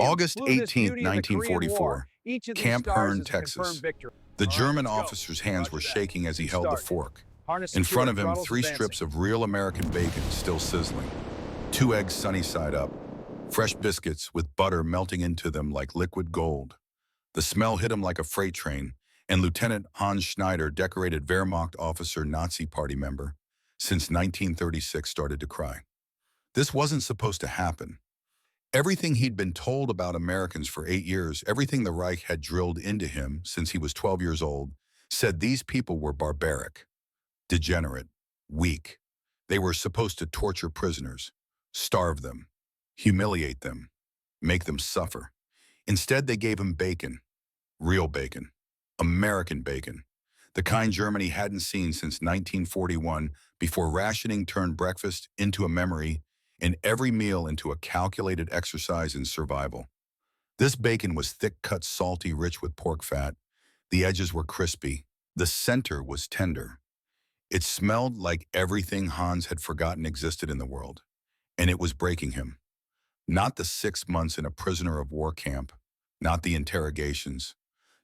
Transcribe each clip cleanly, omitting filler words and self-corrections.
August 18, Korean War. 1944, Each of these Camp stars Hearn, is a confirmed Texas. victory. The All right, German let's go. officer's hands were Roger that. shaking as he Good held the start. fork. Harness In front secured, of him, throttles 3 advancing. strips of real American bacon still sizzling. 2 eggs sunny side up. Fresh biscuits with butter melting into them like liquid gold. The smell hit him like a freight train, and Lieutenant Hans Schneider, decorated Wehrmacht officer, Nazi party member, since 1936, started to cry. This wasn't supposed to happen. Everything he'd been told about Americans for 8 years, everything the Reich had drilled into him since he was 12 years old, said these people were barbaric, degenerate, weak. They were supposed to torture prisoners, starve them, humiliate them, make them suffer. Instead, they gave him bacon, real bacon, American bacon, the kind Germany hadn't seen since 1941, before rationing turned breakfast into a memory and every meal into a calculated exercise in survival. This bacon was thick-cut, salty, rich with pork fat. The edges were crispy. The center was tender. It smelled like everything Hans had forgotten existed in the world, and it was breaking him. Not the 6 months in a prisoner of war camp, not the interrogations,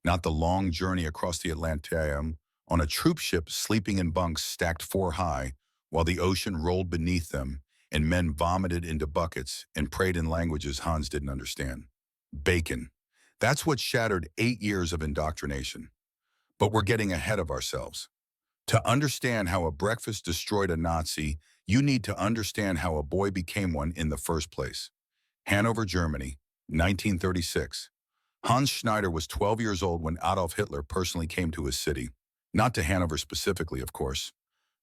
not the long journey across the Atlantic on a troop ship sleeping in bunks stacked 4 high while the ocean rolled beneath them and men vomited into buckets and prayed in languages Hans didn't understand. Bacon. That's what shattered 8 years of indoctrination. But we're getting ahead of ourselves. To understand how a breakfast destroyed a Nazi, you need to understand how a boy became one in the first place. Hanover, Germany, 1936. Hans Schneider was 12 years old when Adolf Hitler personally came to his city. Not to Hanover specifically, of course.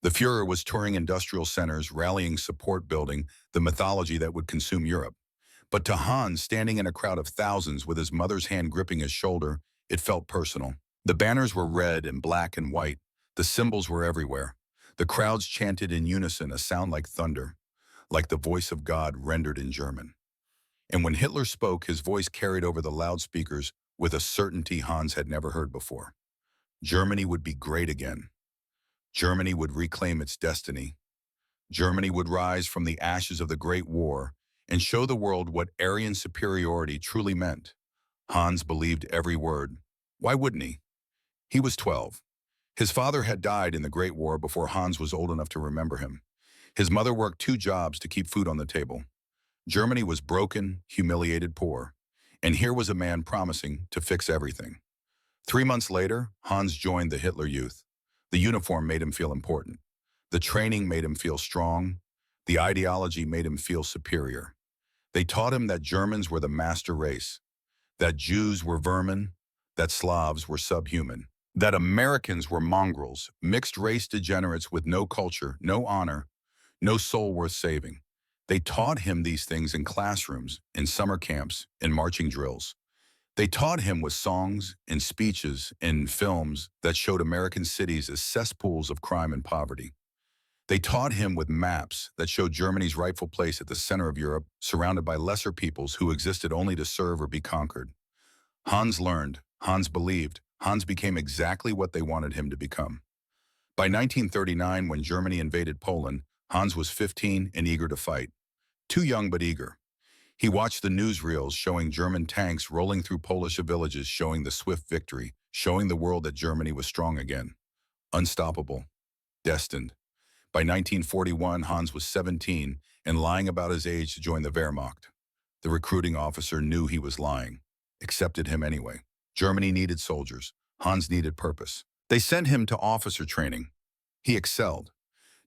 The Fuhrer was touring industrial centers, rallying support, building the mythology that would consume Europe. But to Hans, standing in a crowd of thousands with his mother's hand gripping his shoulder, it felt personal. The banners were red and black and white. The symbols were everywhere. The crowds chanted in unison, a sound like thunder, like the voice of God rendered in German. And when Hitler spoke, his voice carried over the loudspeakers with a certainty Hans had never heard before. Germany would be great again. Germany would reclaim its destiny. Germany would rise from the ashes of the Great War and show the world what Aryan superiority truly meant. Hans believed every word. Why wouldn't he? He was 12. His father had died in the Great War before Hans was old enough to remember him. His mother worked 2 jobs to keep food on the table. Germany was broken, humiliated, poor. And here was a man promising to fix everything. 3 months later, Hans joined the Hitler Youth. The uniform made him feel important. The training made him feel strong. The ideology made him feel superior. They taught him that Germans were the master race, that Jews were vermin, that Slavs were subhuman, that Americans were mongrels, mixed-race degenerates with no culture, no honor, no soul worth saving. They taught him these things in classrooms, in summer camps, in marching drills. They taught him with songs and speeches and films that showed American cities as cesspools of crime and poverty. They taught him with maps that showed Germany's rightful place at the center of Europe, surrounded by lesser peoples who existed only to serve or be conquered. Hans learned, Hans believed, Hans became exactly what they wanted him to become. By 1939, when Germany invaded Poland, Hans was 15 and eager to fight. Too young but eager. He watched the newsreels showing German tanks rolling through Polish villages, showing the swift victory, showing the world that Germany was strong again. Unstoppable. Destined. By 1941, Hans was 17 and lying about his age to join the Wehrmacht. The recruiting officer knew he was lying, accepted him anyway. Germany needed soldiers. Hans needed purpose. They sent him to officer training. He excelled.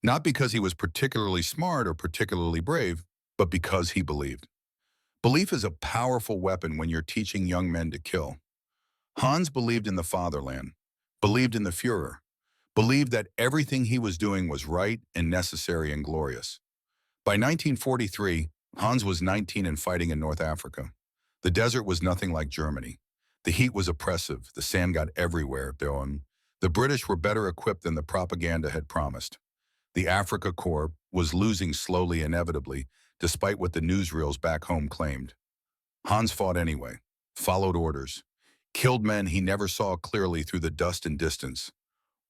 Not because he was particularly smart or particularly brave, but because he believed. Belief is a powerful weapon when you're teaching young men to kill. Hans believed in the fatherland, believed in the Fuhrer, believed that everything he was doing was right and necessary and glorious. By 1943, Hans was 19 and fighting in North Africa. The desert was nothing like Germany. The heat was oppressive. The sand got everywhere. The British were better equipped than the propaganda had promised. The Africa Corps was losing slowly, inevitably, despite what the newsreels back home claimed. Hans fought anyway, followed orders, killed men he never saw clearly through the dust and distance,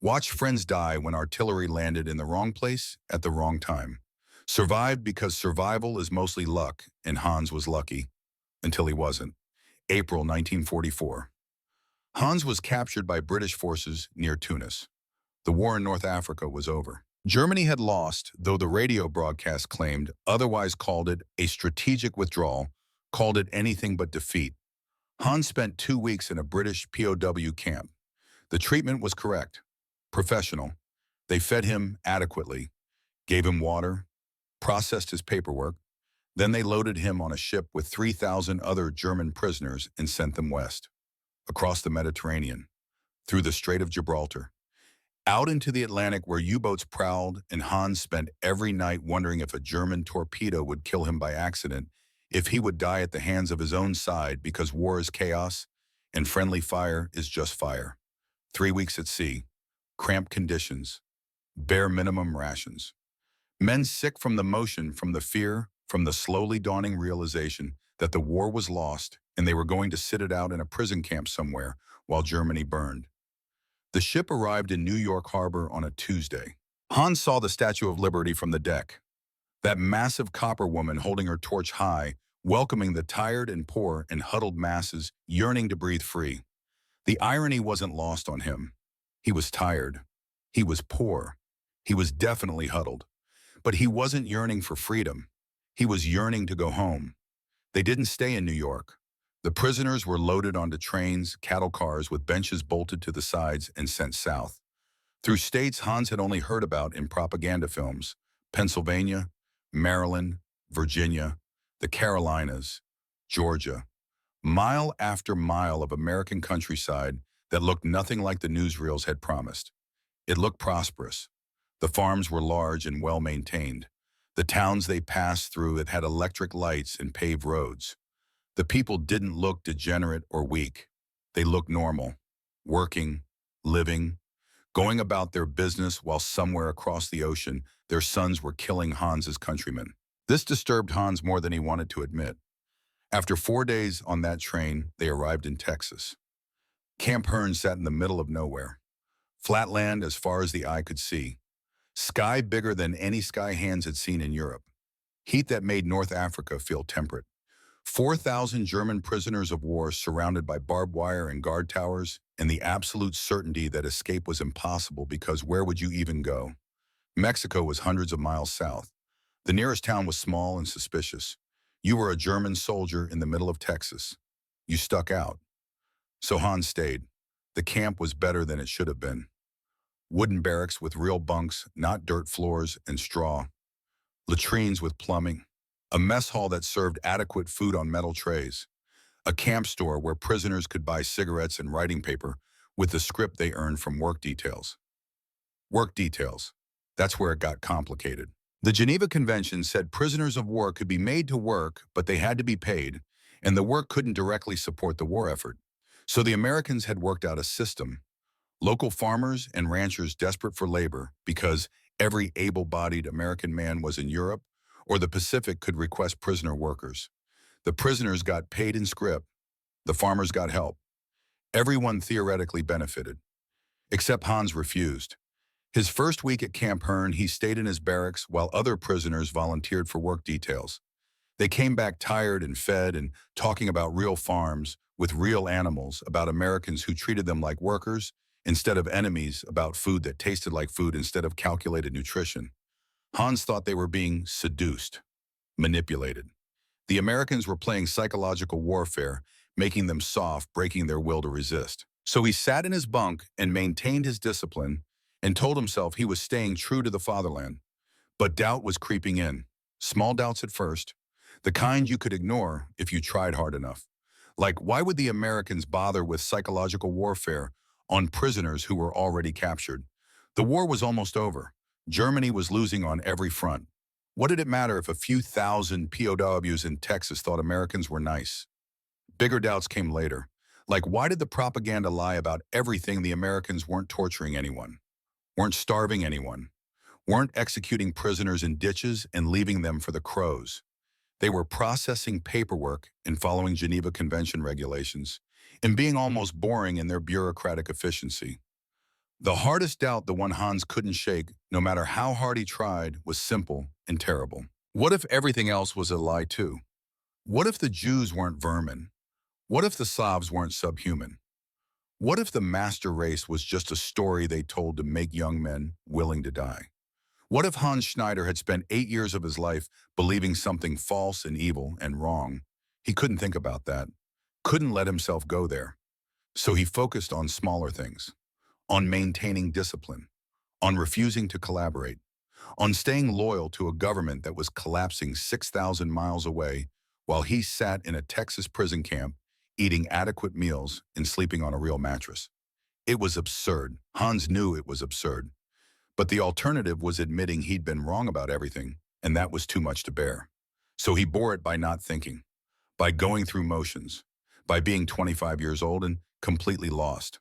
watched friends die when artillery landed in the wrong place at the wrong time, survived because survival is mostly luck, and Hans was lucky. until he wasn't. April 1944. Hans was captured by British forces near Tunis. The war in North Africa was over. Germany had lost, though the radio broadcast claimed, otherwise called it a strategic withdrawal, called it anything but defeat. Hans spent 2 weeks in a British POW camp. The treatment was correct, professional. They fed him adequately, gave him water, processed his paperwork. Then they loaded him on a ship with 3,000 other German prisoners and sent them west, across the Mediterranean, through the Strait of Gibraltar, out into the Atlantic where U-boats prowled, and Hans spent every night wondering if a German torpedo would kill him by accident, if he would die at the hands of his own side because war is chaos and friendly fire is just fire. 3 weeks at sea, cramped conditions, bare minimum rations. Men sick from the motion, from the fear, from the slowly dawning realization that the war was lost and they were going to sit it out in a prison camp somewhere while Germany burned. The ship arrived in New York Harbor on a Tuesday. Hans saw the Statue of Liberty from the deck. That massive copper woman holding her torch high, welcoming the tired and poor and huddled masses yearning to breathe free. The irony wasn't lost on him. He was tired. He was poor. He was definitely huddled. But he wasn't yearning for freedom. He was yearning to go home. They didn't stay in New York. The prisoners were loaded onto trains, cattle cars with benches bolted to the sides and sent south. Through states Hans had only heard about in propaganda films: Pennsylvania, Maryland, Virginia, the Carolinas, Georgia. Mile after mile of American countryside that looked nothing like the newsreels had promised. It looked prosperous. The farms were large and well-maintained. The towns they passed through had electric lights and paved roads. The people didn't look degenerate or weak. They looked normal, working, living, going about their business while somewhere across the ocean, their sons were killing Hans's countrymen. This disturbed Hans more than he wanted to admit. After 4 days on that train, they arrived in Texas. Camp Hearn sat in the middle of nowhere. Flat land as far as the eye could see. Sky bigger than any sky Hans had seen in Europe. Heat that made North Africa feel temperate. 4,000 German prisoners of war surrounded by barbed wire and guard towers, and the absolute certainty that escape was impossible because where would you even go? Mexico was hundreds of miles south. The nearest town was small and suspicious. You were a German soldier in the middle of Texas. You stuck out. So Hans stayed. The camp was better than it should have been. Wooden barracks with real bunks, not dirt floors and straw. Latrines with plumbing. A mess hall that served adequate food on metal trays. A camp store where prisoners could buy cigarettes and writing paper with the script they earned from work details. Work details. That's where it got complicated. The Geneva Convention said prisoners of war could be made to work, but they had to be paid, and the work couldn't directly support the war effort. So the Americans had worked out a system. Local farmers and ranchers desperate for labor because every able-bodied American man was in Europe or the Pacific could request prisoner workers. The prisoners got paid in script. The farmers got help. Everyone theoretically benefited. Except Hans refused. His first week at Camp Hearn, he stayed in his barracks while other prisoners volunteered for work details. They came back tired and fed and talking about real farms with real animals, about Americans who treated them like workers instead of enemies, about food that tasted like food instead of calculated nutrition. Hans thought they were being seduced, manipulated. The Americans were playing psychological warfare, making them soft, breaking their will to resist. So he sat in his bunk and maintained his discipline and told himself he was staying true to the fatherland. But doubt was creeping in. Small doubts at first, the kind you could ignore if you tried hard enough. Like, why would the Americans bother with psychological warfare on prisoners who were already captured? The war was almost over. Germany was losing on every front. What did it matter if a few thousand POWs in Texas thought Americans were nice? Bigger doubts came later. Like, why did the propaganda lie about everything? The Americans weren't torturing anyone, weren't starving anyone, weren't executing prisoners in ditches and leaving them for the crows. They were processing paperwork and following Geneva Convention regulations and being almost boring in their bureaucratic efficiency. The hardest doubt, the one Hans couldn't shake, no matter how hard he tried, was simple and terrible. What if everything else was a lie too? What if the Jews weren't vermin? What if the Slavs weren't subhuman? What if the master race was just a story they told to make young men willing to die? What if Hans Schneider had spent 8 years of his life believing something false and evil and wrong? He couldn't think about that, couldn't let himself go there. So he focused on smaller things, on maintaining discipline, on refusing to collaborate, on staying loyal to a government that was collapsing 6,000 miles away while he sat in a Texas prison camp eating adequate meals and sleeping on a real mattress. It was absurd. Hans knew it was absurd. But the alternative was admitting he'd been wrong about everything, and that was too much to bear. So he bore it by not thinking, by going through motions, by being 25 years old and completely lost.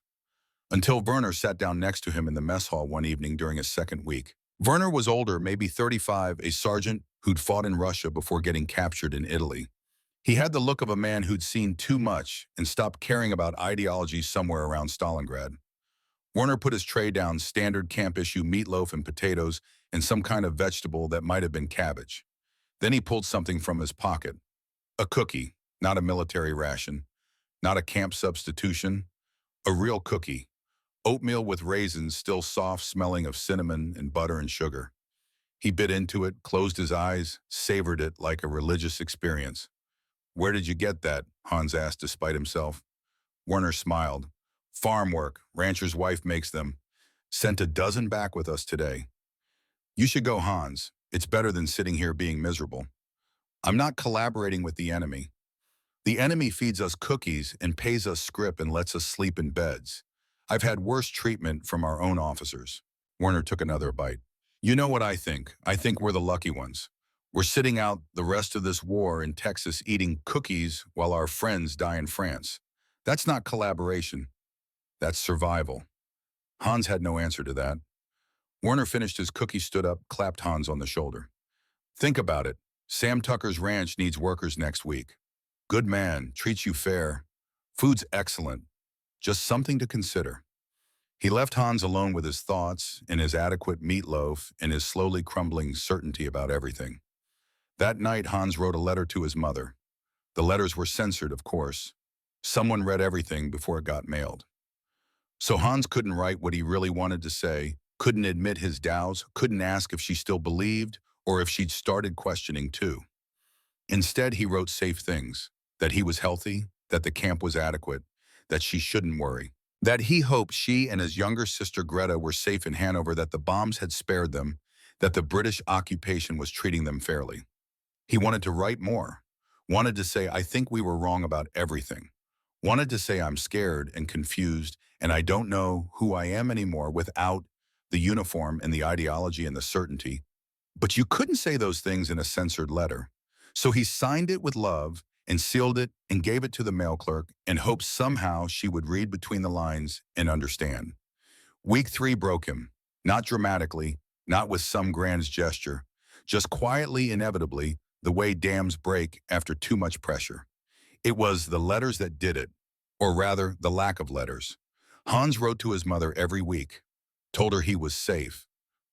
Until Werner sat down next to him in the mess hall one evening during his second week. Werner was older, maybe 35, a sergeant who'd fought in Russia before getting captured in Italy. He had the look of a man who'd seen too much and stopped caring about ideology somewhere around Stalingrad. Werner put his tray down, standard camp-issue meatloaf and potatoes and some kind of vegetable that might have been cabbage. Then he pulled something from his pocket. A cookie, not a military ration, not a camp substitution, a real cookie. Oatmeal with raisins, still soft, smelling of cinnamon and butter and sugar. He bit into it, closed his eyes, savored it like a religious experience. "Where did you get that?" Hans asked despite himself. Werner smiled. "Farm work. Rancher's wife makes them. Sent a dozen back with us today." "You should go, Hans. It's better than sitting here being miserable." "I'm not collaborating with the enemy. The enemy feeds us cookies and pays us scrip and lets us sleep in beds. I've had worse treatment from our own officers." Werner took another bite. "You know what I think? I think we're the lucky ones. We're sitting out the rest of this war in Texas eating cookies while our friends die in France. That's not collaboration. That's survival." Hans had no answer to that. Werner finished his cookie, stood up, clapped Hans on the shoulder. "Think about it. Sam Tucker's ranch needs workers next week. Good man, treats you fair. Food's excellent. Just something to consider." He left Hans alone with his thoughts and his adequate meatloaf and his slowly crumbling certainty about everything. That night, Hans wrote a letter to his mother. The letters were censored, of course. Someone read everything before it got mailed. So Hans couldn't write what he really wanted to say, couldn't admit his doubts, couldn't ask if she still believed or if she'd started questioning too. Instead, he wrote safe things, that he was healthy, that the camp was adequate, that she shouldn't worry, that he hoped she and his younger sister Greta were safe in Hanover, that the bombs had spared them, that the British occupation was treating them fairly. He wanted to write more, wanted to say, "I think we were wrong about everything," wanted to say, "I'm scared and confused and I don't know who I am anymore without the uniform and the ideology and the certainty." But you couldn't say those things in a censored letter. So he signed it with love and sealed it and gave it to the mail clerk and hoped somehow she would read between the lines and understand. Week 3 broke him, not dramatically, not with some grand gesture, just quietly, inevitably, the way dams break after too much pressure. It was the letters that did it, or rather, the lack of letters. Hans wrote to his mother every week, told her he was safe,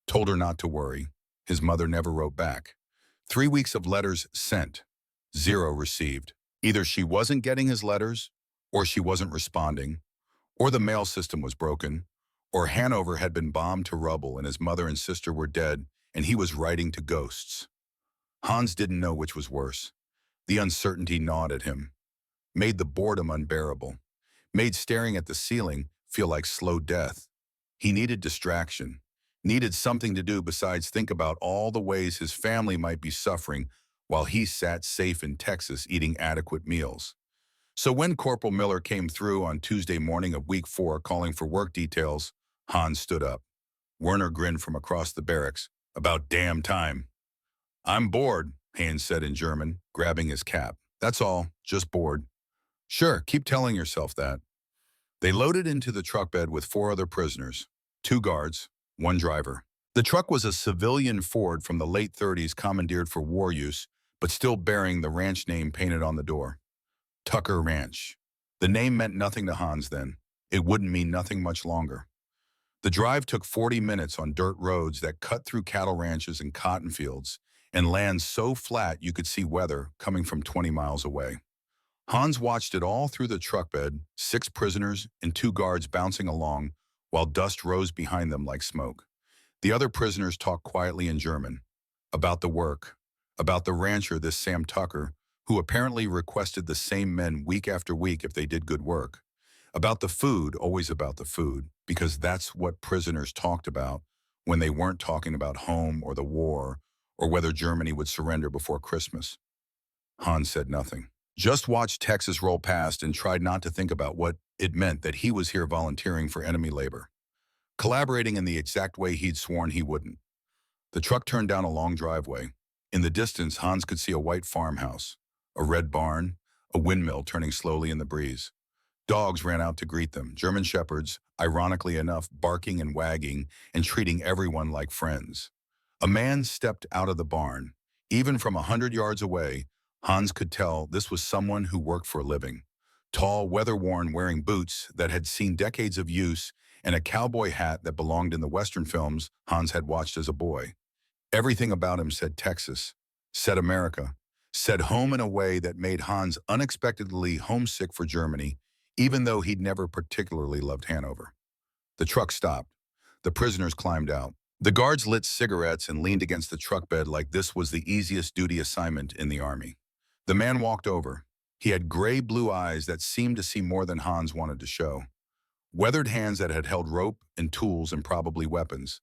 told her not to worry. His mother never wrote back. 3 weeks of letters sent, 0 received. Either she wasn't getting his letters, or she wasn't responding, or the mail system was broken, or Hanover had been bombed to rubble and his mother and sister were dead and he was writing to ghosts. Hans didn't know which was worse. The uncertainty gnawed at him, made the boredom unbearable, made staring at the ceiling feel like slow death. He needed distraction, needed something to do besides think about all the ways his family might be suffering while he sat safe in Texas eating adequate meals. So when Corporal Miller came through on Tuesday morning of week 4 calling for work details, Hans stood up. Werner grinned from across the barracks. "About damn time." "I'm bored," Hans said in German, grabbing his cap. "That's all, just bored." "Sure, keep telling yourself that." They loaded into the truck bed with 4 other prisoners, 2 guards, 1 driver. The truck was a civilian Ford from the late 30s, commandeered for war use, but still bearing the ranch name painted on the door. Tucker Ranch. The name meant nothing to Hans then. It wouldn't mean nothing much longer. The drive took 40 minutes on dirt roads that cut through cattle ranches and cotton fields, and land so flat you could see weather coming from 20 miles away. Hans watched it all through the truck bed, 6 prisoners and 2 guards bouncing along while dust rose behind them like smoke. The other prisoners talked quietly in German about the work, about the rancher, this Sam Tucker, who apparently requested the same men week after week if they did good work. About the food, always about the food, because that's what prisoners talked about when they weren't talking about home or the war or whether Germany would surrender before Christmas. Hans said nothing. Just watched Texas roll past and tried not to think about what it meant that he was here volunteering for enemy labor, collaborating in the exact way he'd sworn he wouldn't. The truck turned down a long driveway. In the distance, Hans could see a white farmhouse, a red barn, a windmill turning slowly in the breeze. Dogs ran out to greet them, German shepherds, ironically enough, barking and wagging and treating everyone like friends. A man stepped out of the barn. Even from 100 yards away, Hans could tell this was someone who worked for a living. Tall, weather-worn, wearing boots that had seen decades of use and a cowboy hat that belonged in the Western films Hans had watched as a boy. Everything about him said Texas, said America, said home in a way that made Hans unexpectedly homesick for Germany, even though he'd never particularly loved Hanover. The truck stopped. The prisoners climbed out. The guards lit cigarettes and leaned against the truck bed like this was the easiest duty assignment in the army. The man walked over. He had gray-blue eyes that seemed to see more than Hans wanted to show. Weathered hands that had held rope and tools and probably weapons.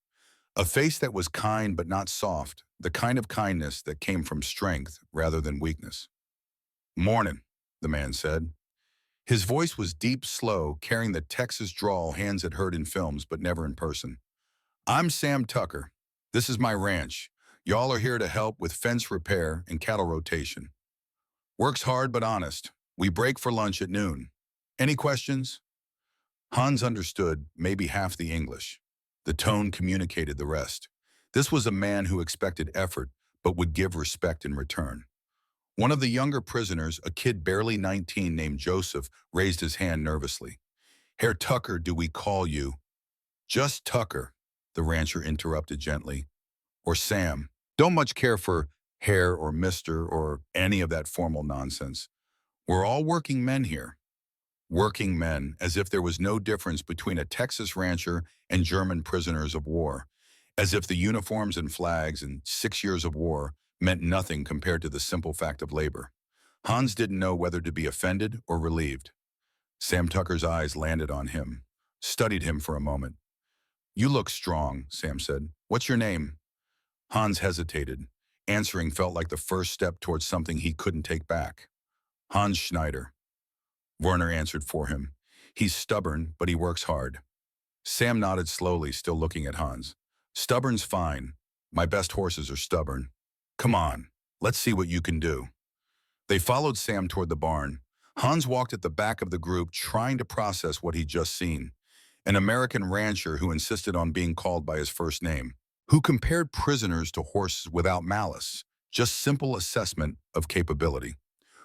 A face that was kind but not soft, the kind of kindness that came from strength rather than weakness. "Mornin'," the man said. His voice was deep, slow, carrying the Texas drawl Hans had heard in films but never in person. "I'm Sam Tucker. This is my ranch. Y'all are here to help with fence repair and cattle rotation. Works hard but honest. We break for lunch at noon. Any questions?" Hans understood maybe half the English. The tone communicated the rest. This was a man who expected effort but would give respect in return. One of the younger prisoners, a kid barely 19 named Joseph, raised his hand nervously. "Herr Tucker, do we call you?" "Just Tucker," the rancher interrupted gently. "Or Sam. Don't much care for Herr or Mister or any of that formal nonsense. We're all working men here." Working men, as if there was no difference between a Texas rancher and German prisoners of war, as if the uniforms and flags and 6 years of war meant nothing compared to the simple fact of labor. Hans didn't know whether to be offended or relieved. Sam Tucker's eyes landed on him, studied him for a moment. "You look strong," Sam said. "What's your name?" Hans hesitated. Answering felt like the first step towards something he couldn't take back. "Hans Schneider." Werner answered for him. "He's stubborn, but he works hard." Sam nodded slowly, still looking at Hans. "Stubborn's fine. My best horses are stubborn. Come on, let's see what you can do." They followed Sam toward the barn. Hans walked at the back of the group, trying to process what he'd just seen. An American rancher who insisted on being called by his first name, who compared prisoners to horses without malice, just simple assessment of capability,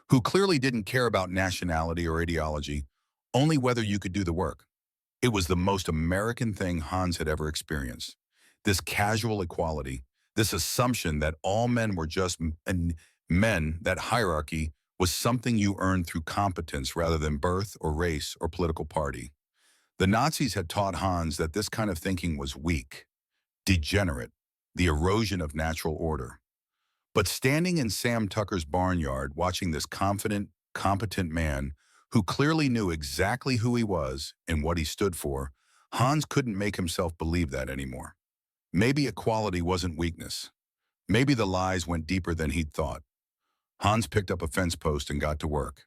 who clearly didn't care about nationality or ideology, only whether you could do the work. It was the most American thing Hans had ever experienced. This casual equality, this assumption that all men were just men, that hierarchy was something you earned through competence rather than birth or race or political party. The Nazis had taught Hans that this kind of thinking was weak, degenerate, the erosion of natural order. But standing in Sam Tucker's barnyard, watching this confident, competent man who clearly knew exactly who he was and what he stood for, Hans couldn't make himself believe that anymore. Maybe equality wasn't weakness. Maybe the lies went deeper than he'd thought. Hans picked up a fence post and got to work.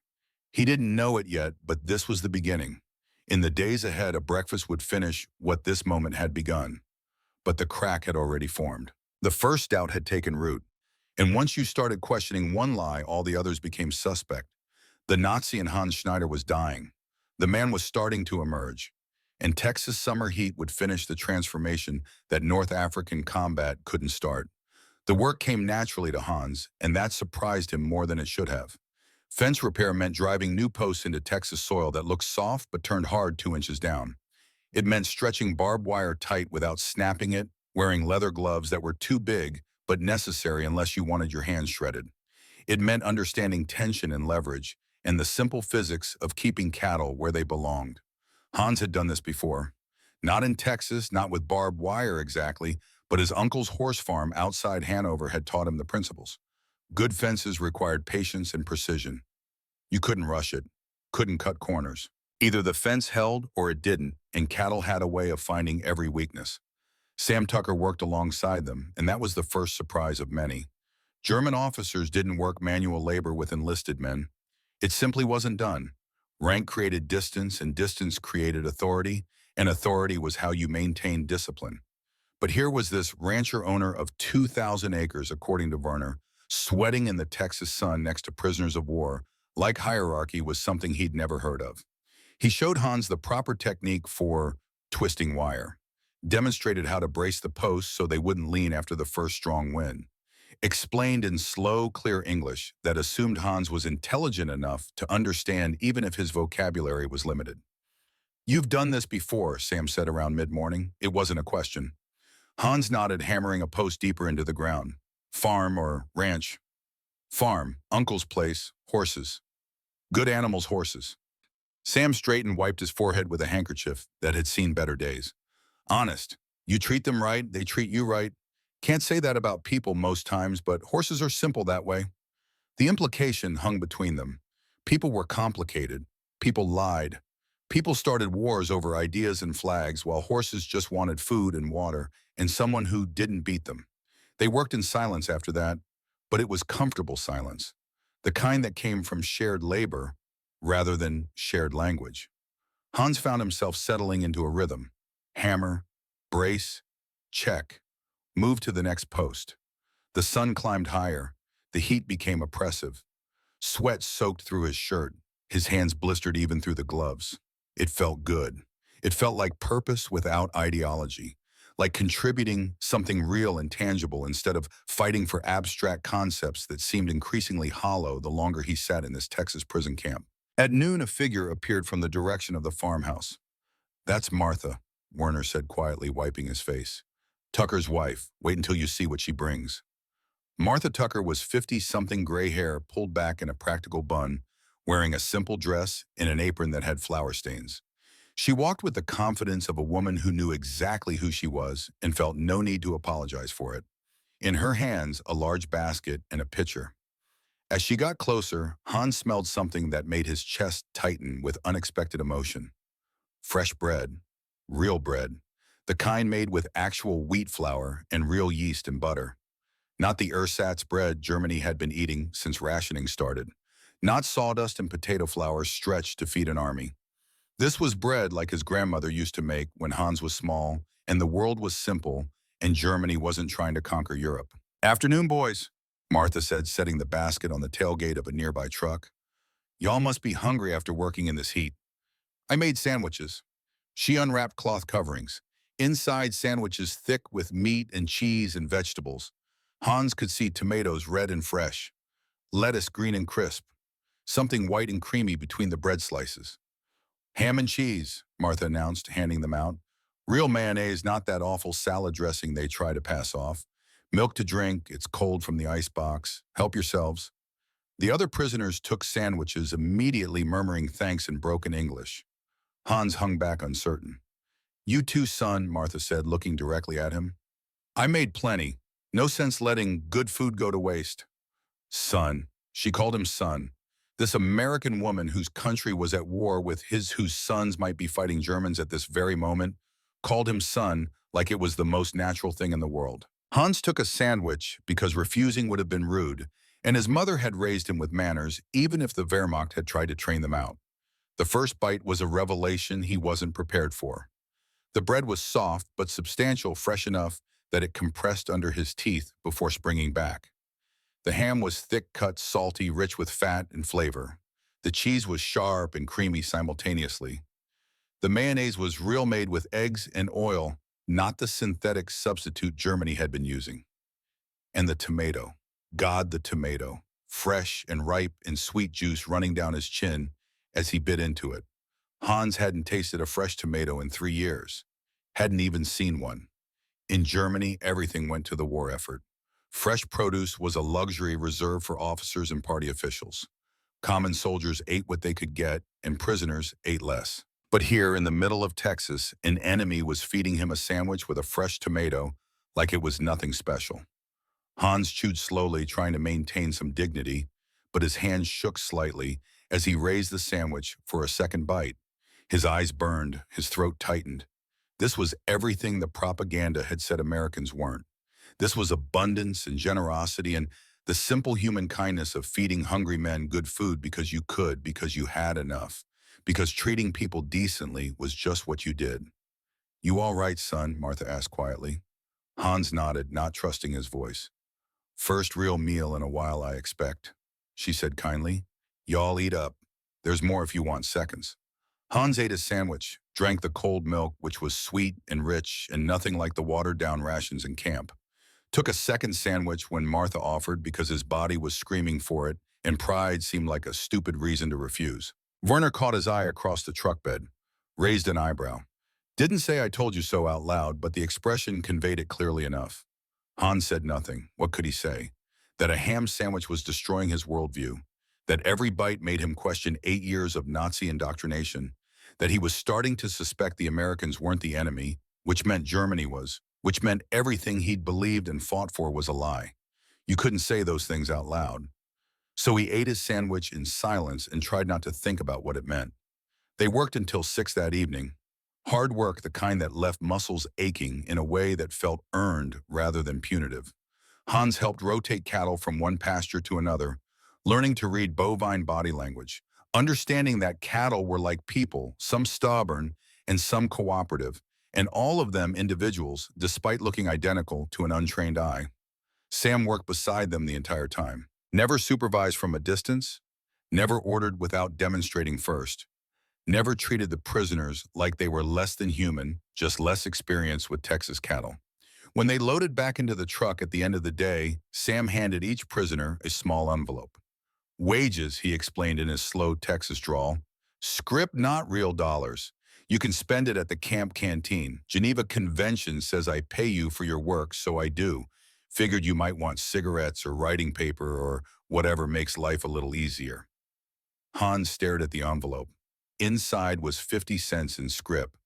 He didn't know it yet, but this was the beginning. In the days ahead, a breakfast would finish what this moment had begun. But the crack had already formed. The first doubt had taken root. And once you started questioning one lie, all the others became suspect. The Nazi in Hans Schneider was dying. The man was starting to emerge. And Texas summer heat would finish the transformation that North African combat couldn't start. The work came naturally to Hans, and that surprised him more than it should have. Fence repair meant driving new posts into Texas soil that looked soft but turned hard 2 inches down. It meant stretching barbed wire tight without snapping it, wearing leather gloves that were too big but necessary unless you wanted your hands shredded. It meant understanding tension and leverage, and the simple physics of keeping cattle where they belonged. Hans had done this before. Not in Texas, not with barbed wire exactly, but his uncle's horse farm outside Hanover had taught him the principles. Good fences required patience and precision. You couldn't rush it, couldn't cut corners. Either the fence held or it didn't, and cattle had a way of finding every weakness. Sam Tucker worked alongside them, and that was the first surprise of many. German officers didn't work manual labor with enlisted men. It simply wasn't done. Rank created distance, and distance created authority, and authority was how you maintained discipline. But here was this rancher owner of 2,000 acres, according to Werner, sweating in the Texas sun next to prisoners of war, like hierarchy was something he'd never heard of. He showed Hans the proper technique for twisting wire, demonstrated how to brace the posts so they wouldn't lean after the first strong wind, explained in slow, clear English that assumed Hans was intelligent enough to understand even if his vocabulary was limited. "You've done this before," Sam said around mid-morning. It wasn't a question. Hans nodded, hammering a post deeper into the ground. "Farm or ranch?" "Farm. Uncle's place. Horses. Good animals, horses." Sam straightened, wiped his forehead with a handkerchief that had seen better days. "Honest. You treat them right, they treat you right. Can't say that about people most times, but horses are simple that way." The implication hung between them. People were complicated. People lied. People started wars over ideas and flags, while horses just wanted food and water and someone who didn't beat them. They worked in silence after that, but it was comfortable silence, the kind that came from shared labor rather than shared language. Hans found himself settling into a rhythm. Hammer, brace, check, move to the next post. The sun climbed higher. The heat became oppressive. Sweat soaked through his shirt. His hands blistered even through the gloves. It felt good. It felt like purpose without ideology, like contributing something real and tangible instead of fighting for abstract concepts that seemed increasingly hollow the longer he sat in this Texas prison camp. At noon, a figure appeared from the direction of the farmhouse. "That's Martha," Werner said quietly, wiping his face. "Tucker's wife. Wait until you see what she brings." Martha Tucker was 50-something, gray hair pulled back in a practical bun, wearing a simple dress and an apron that had flour stains. She walked with the confidence of a woman who knew exactly who she was and felt no need to apologize for it. In her hands, a large basket and a pitcher. As she got closer, Hans smelled something that made his chest tighten with unexpected emotion. Fresh bread. Real bread. The kind made with actual wheat flour and real yeast and butter. Not the ersatz bread Germany had been eating since rationing started. Not sawdust and potato flour stretched to feed an army. This was bread like his grandmother used to make when Hans was small and the world was simple and Germany wasn't trying to conquer Europe. "Afternoon, boys," Martha said, setting the basket on the tailgate of a nearby truck. "Y'all must be hungry after working in this heat." "I made sandwiches." She unwrapped cloth coverings. Inside, sandwiches thick with meat and cheese and vegetables. Hans could see tomatoes red and fresh, lettuce green and crisp, something white and creamy between the bread slices. "Ham and cheese," Martha announced, handing them out. "Real mayonnaise, not that awful salad dressing they try to pass off. Milk to drink, it's cold from the icebox. Help yourselves." The other prisoners took sandwiches, immediately murmuring thanks in broken English. Hans hung back uncertain. "You too, son," Martha said, looking directly at him. "I made plenty. No sense letting good food go to waste." Son. She called him son. This American woman whose country was at war with his whose sons might be fighting Germans at this very moment, called him son like it was the most natural thing in the world. Hans took a sandwich because refusing would have been rude, and his mother had raised him with manners even if the Wehrmacht had tried to train them out. The first bite was a revelation he wasn't prepared for. The bread was soft but substantial, fresh enough that it compressed under his teeth before springing back. The ham was thick-cut, salty, rich with fat and flavor. The cheese was sharp and creamy simultaneously. The mayonnaise was real, made with eggs and oil, not the synthetic substitute Germany had been using. And the tomato. God, the tomato. Fresh and ripe and sweet juice running down his chin as he bit into it. Hans hadn't tasted a fresh tomato in 3 years. Hadn't even seen one. In Germany, everything went to the war effort. Fresh produce was a luxury reserved for officers and party officials. Common soldiers ate what they could get, and prisoners ate less. But here, in the middle of Texas, an enemy was feeding him a sandwich with a fresh tomato like it was nothing special. Hans chewed slowly, trying to maintain some dignity, but his hands shook slightly as he raised the sandwich for a second bite. His eyes burned, his throat tightened. This was everything the propaganda had said Americans weren't. This was abundance and generosity and the simple human kindness of feeding hungry men good food because you could, because you had enough, because treating people decently was just what you did. "You all right, son?" Martha asked quietly. Hans nodded, not trusting his voice. "First real meal in a while, I expect," she said kindly. "Y'all eat up. There's more if you want seconds." Hans ate his sandwich, drank the cold milk, which was sweet and rich and nothing like the watered-down rations in camp. Took a second sandwich when Martha offered because his body was screaming for it, and pride seemed like a stupid reason to refuse. Werner caught his eye across the truck bed, raised an eyebrow. Didn't say "I told you so" out loud, but the expression conveyed it clearly enough. Hans said nothing. What could he say? That a ham sandwich was destroying his worldview. That every bite made him question 8 years of Nazi indoctrination. That he was starting to suspect the Americans weren't the enemy, which meant Germany was, which meant everything he'd believed and fought for was a lie. You couldn't say those things out loud. So he ate his sandwich in silence and tried not to think about what it meant. They worked until 6 that evening. Hard work, the kind that left muscles aching in a way that felt earned rather than punitive. Hans helped rotate cattle from one pasture to another, learning to read bovine body language, understanding that cattle were like people, some stubborn and some cooperative, and all of them individuals, despite looking identical to an untrained eye. Sam worked beside them the entire time. Never supervised from a distance, never ordered without demonstrating first. Never treated the prisoners like they were less than human, just less experienced with Texas cattle. When they loaded back into the truck at the end of the day, Sam handed each prisoner a small envelope. "Wages," he explained in his slow Texas drawl. "Script, not real dollars. You can spend it at the camp canteen. Geneva Convention says I pay you for your work, so I do. Figured you might want cigarettes or writing paper or whatever makes life a little easier." Hans stared at the envelope. Inside was 50 cents in scrip,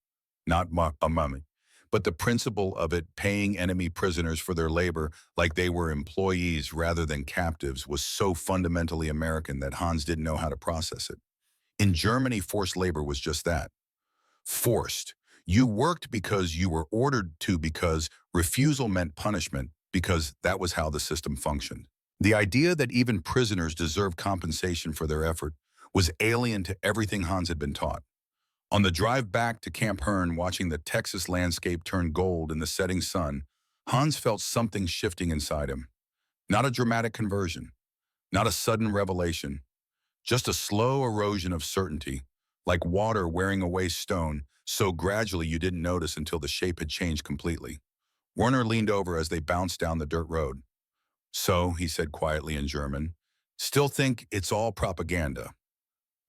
not a mummy, but the principle of it, paying enemy prisoners for their labor like they were employees rather than captives, was so fundamentally American that Hans didn't know how to process it. In Germany, forced labor was just that. Forced. You worked because you were ordered to, because refusal meant punishment, because that was how the system functioned. The idea that even prisoners deserved compensation for their effort was alien to everything Hans had been taught. On the drive back to Camp Hearn, watching the Texas landscape turn gold in the setting sun, Hans felt something shifting inside him. Not a dramatic conversion, not a sudden revelation, just a slow erosion of certainty, like water wearing away stone, so gradually you didn't notice until the shape had changed completely. Werner leaned over as they bounced down the dirt road. "So," he said quietly in German, "still think it's all propaganda?"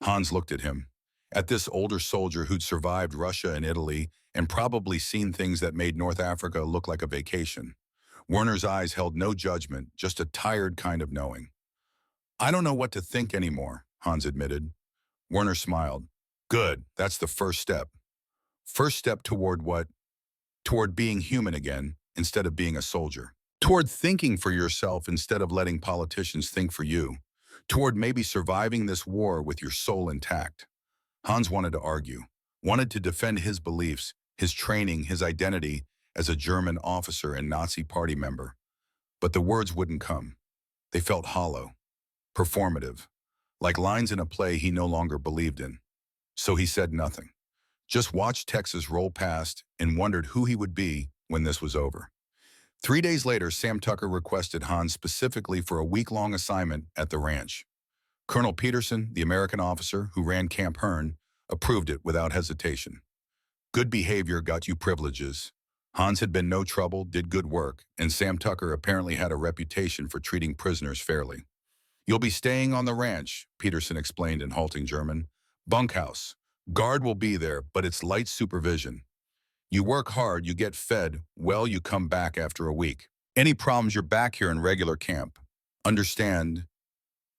Hans looked at him, at this older soldier who'd survived Russia and Italy and probably seen things that made North Africa look like a vacation. Werner's eyes held no judgment, just a tired kind of knowing. "I don't know what to think anymore," Hans admitted. Werner smiled. "Good, that's the first step." "First step toward what?" "Toward being human again, instead of being a soldier. Toward thinking for yourself instead of letting politicians think for you. Toward maybe surviving this war with your soul intact." Hans wanted to argue, wanted to defend his beliefs, his training, his identity as a German officer and Nazi party member. But the words wouldn't come. They felt hollow, performative, like lines in a play he no longer believed in. So he said nothing, just watched Texas roll past and wondered who he would be when this was over. 3 days later, Sam Tucker requested Hans specifically for a week-long assignment at the ranch. Colonel Peterson, the American officer who ran Camp Hearn, approved it without hesitation. Good behavior got you privileges. Hans had been no trouble, did good work, and Sam Tucker apparently had a reputation for treating prisoners fairly. "You'll be staying on the ranch," Peterson explained in halting German. "Bunkhouse. Guard will be there, but it's light supervision. You work hard, you get fed, well, you come back after a week." Any problems, you're back here in regular camp. Understand?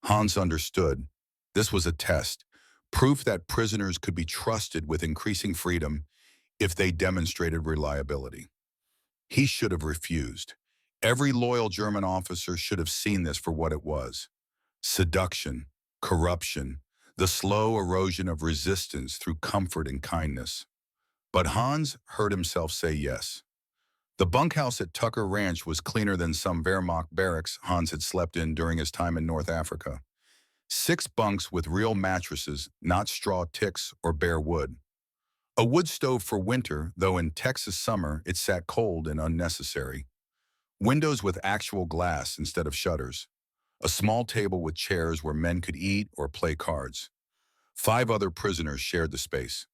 Hans understood. This was a test, proof that prisoners could be trusted with increasing freedom if they demonstrated reliability. He should have refused. Every loyal German officer should have seen this for what it was. Seduction, corruption, the slow erosion of resistance through comfort and kindness. But Hans heard himself say yes. The bunkhouse at Tucker Ranch was cleaner than some Wehrmacht barracks Hans had slept in during his time in North Africa. 6 bunks with real mattresses, not straw ticks or bare wood. A wood stove for winter, though in Texas summer it sat cold and unnecessary. Windows with actual glass instead of shutters. A small table with chairs where men could eat or play cards. 5 other prisoners shared the space.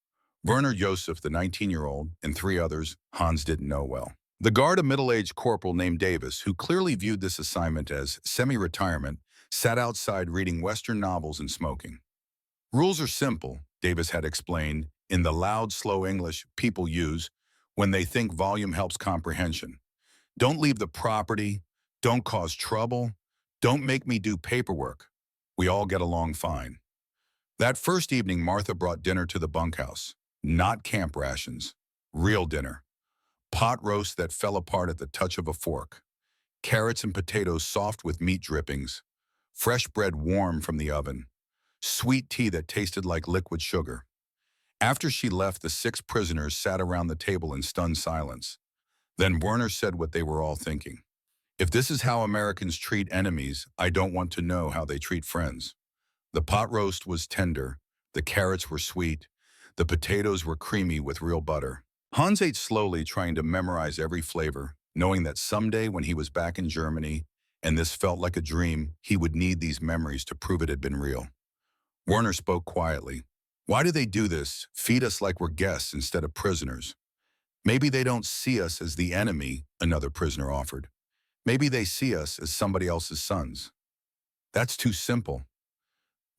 Werner Josef, the 19-year-old, and 3 others Hans didn't know well. The guard, a middle-aged corporal named Davis, who clearly viewed this assignment as semi-retirement, sat outside reading Western novels and smoking. Rules are simple, Davis had explained, in the loud, slow English people use when they think volume helps comprehension. Don't leave the property, don't cause trouble, don't make me do paperwork. We all get along fine. That first evening, Martha brought dinner to the bunkhouse. Not camp rations, real dinner. Pot roast that fell apart at the touch of a fork. Carrots and potatoes soft with meat drippings. Fresh bread warm from the oven. Sweet tea that tasted like liquid sugar. After she left, the 6 prisoners sat around the table in stunned silence. Then Werner said what they were all thinking. If this is how Americans treat enemies, I don't want to know how they treat friends. The pot roast was tender. The carrots were sweet. The potatoes were creamy with real butter. Hans ate slowly, trying to memorize every flavor, knowing that someday when he was back in Germany, and this felt like a dream, he would need these memories to prove it had been real. Werner spoke quietly. Why do they do this? Feed us like we're guests instead of prisoners. Maybe they don't see us as the enemy, another prisoner offered. Maybe they see us as somebody else's sons. That's too simple.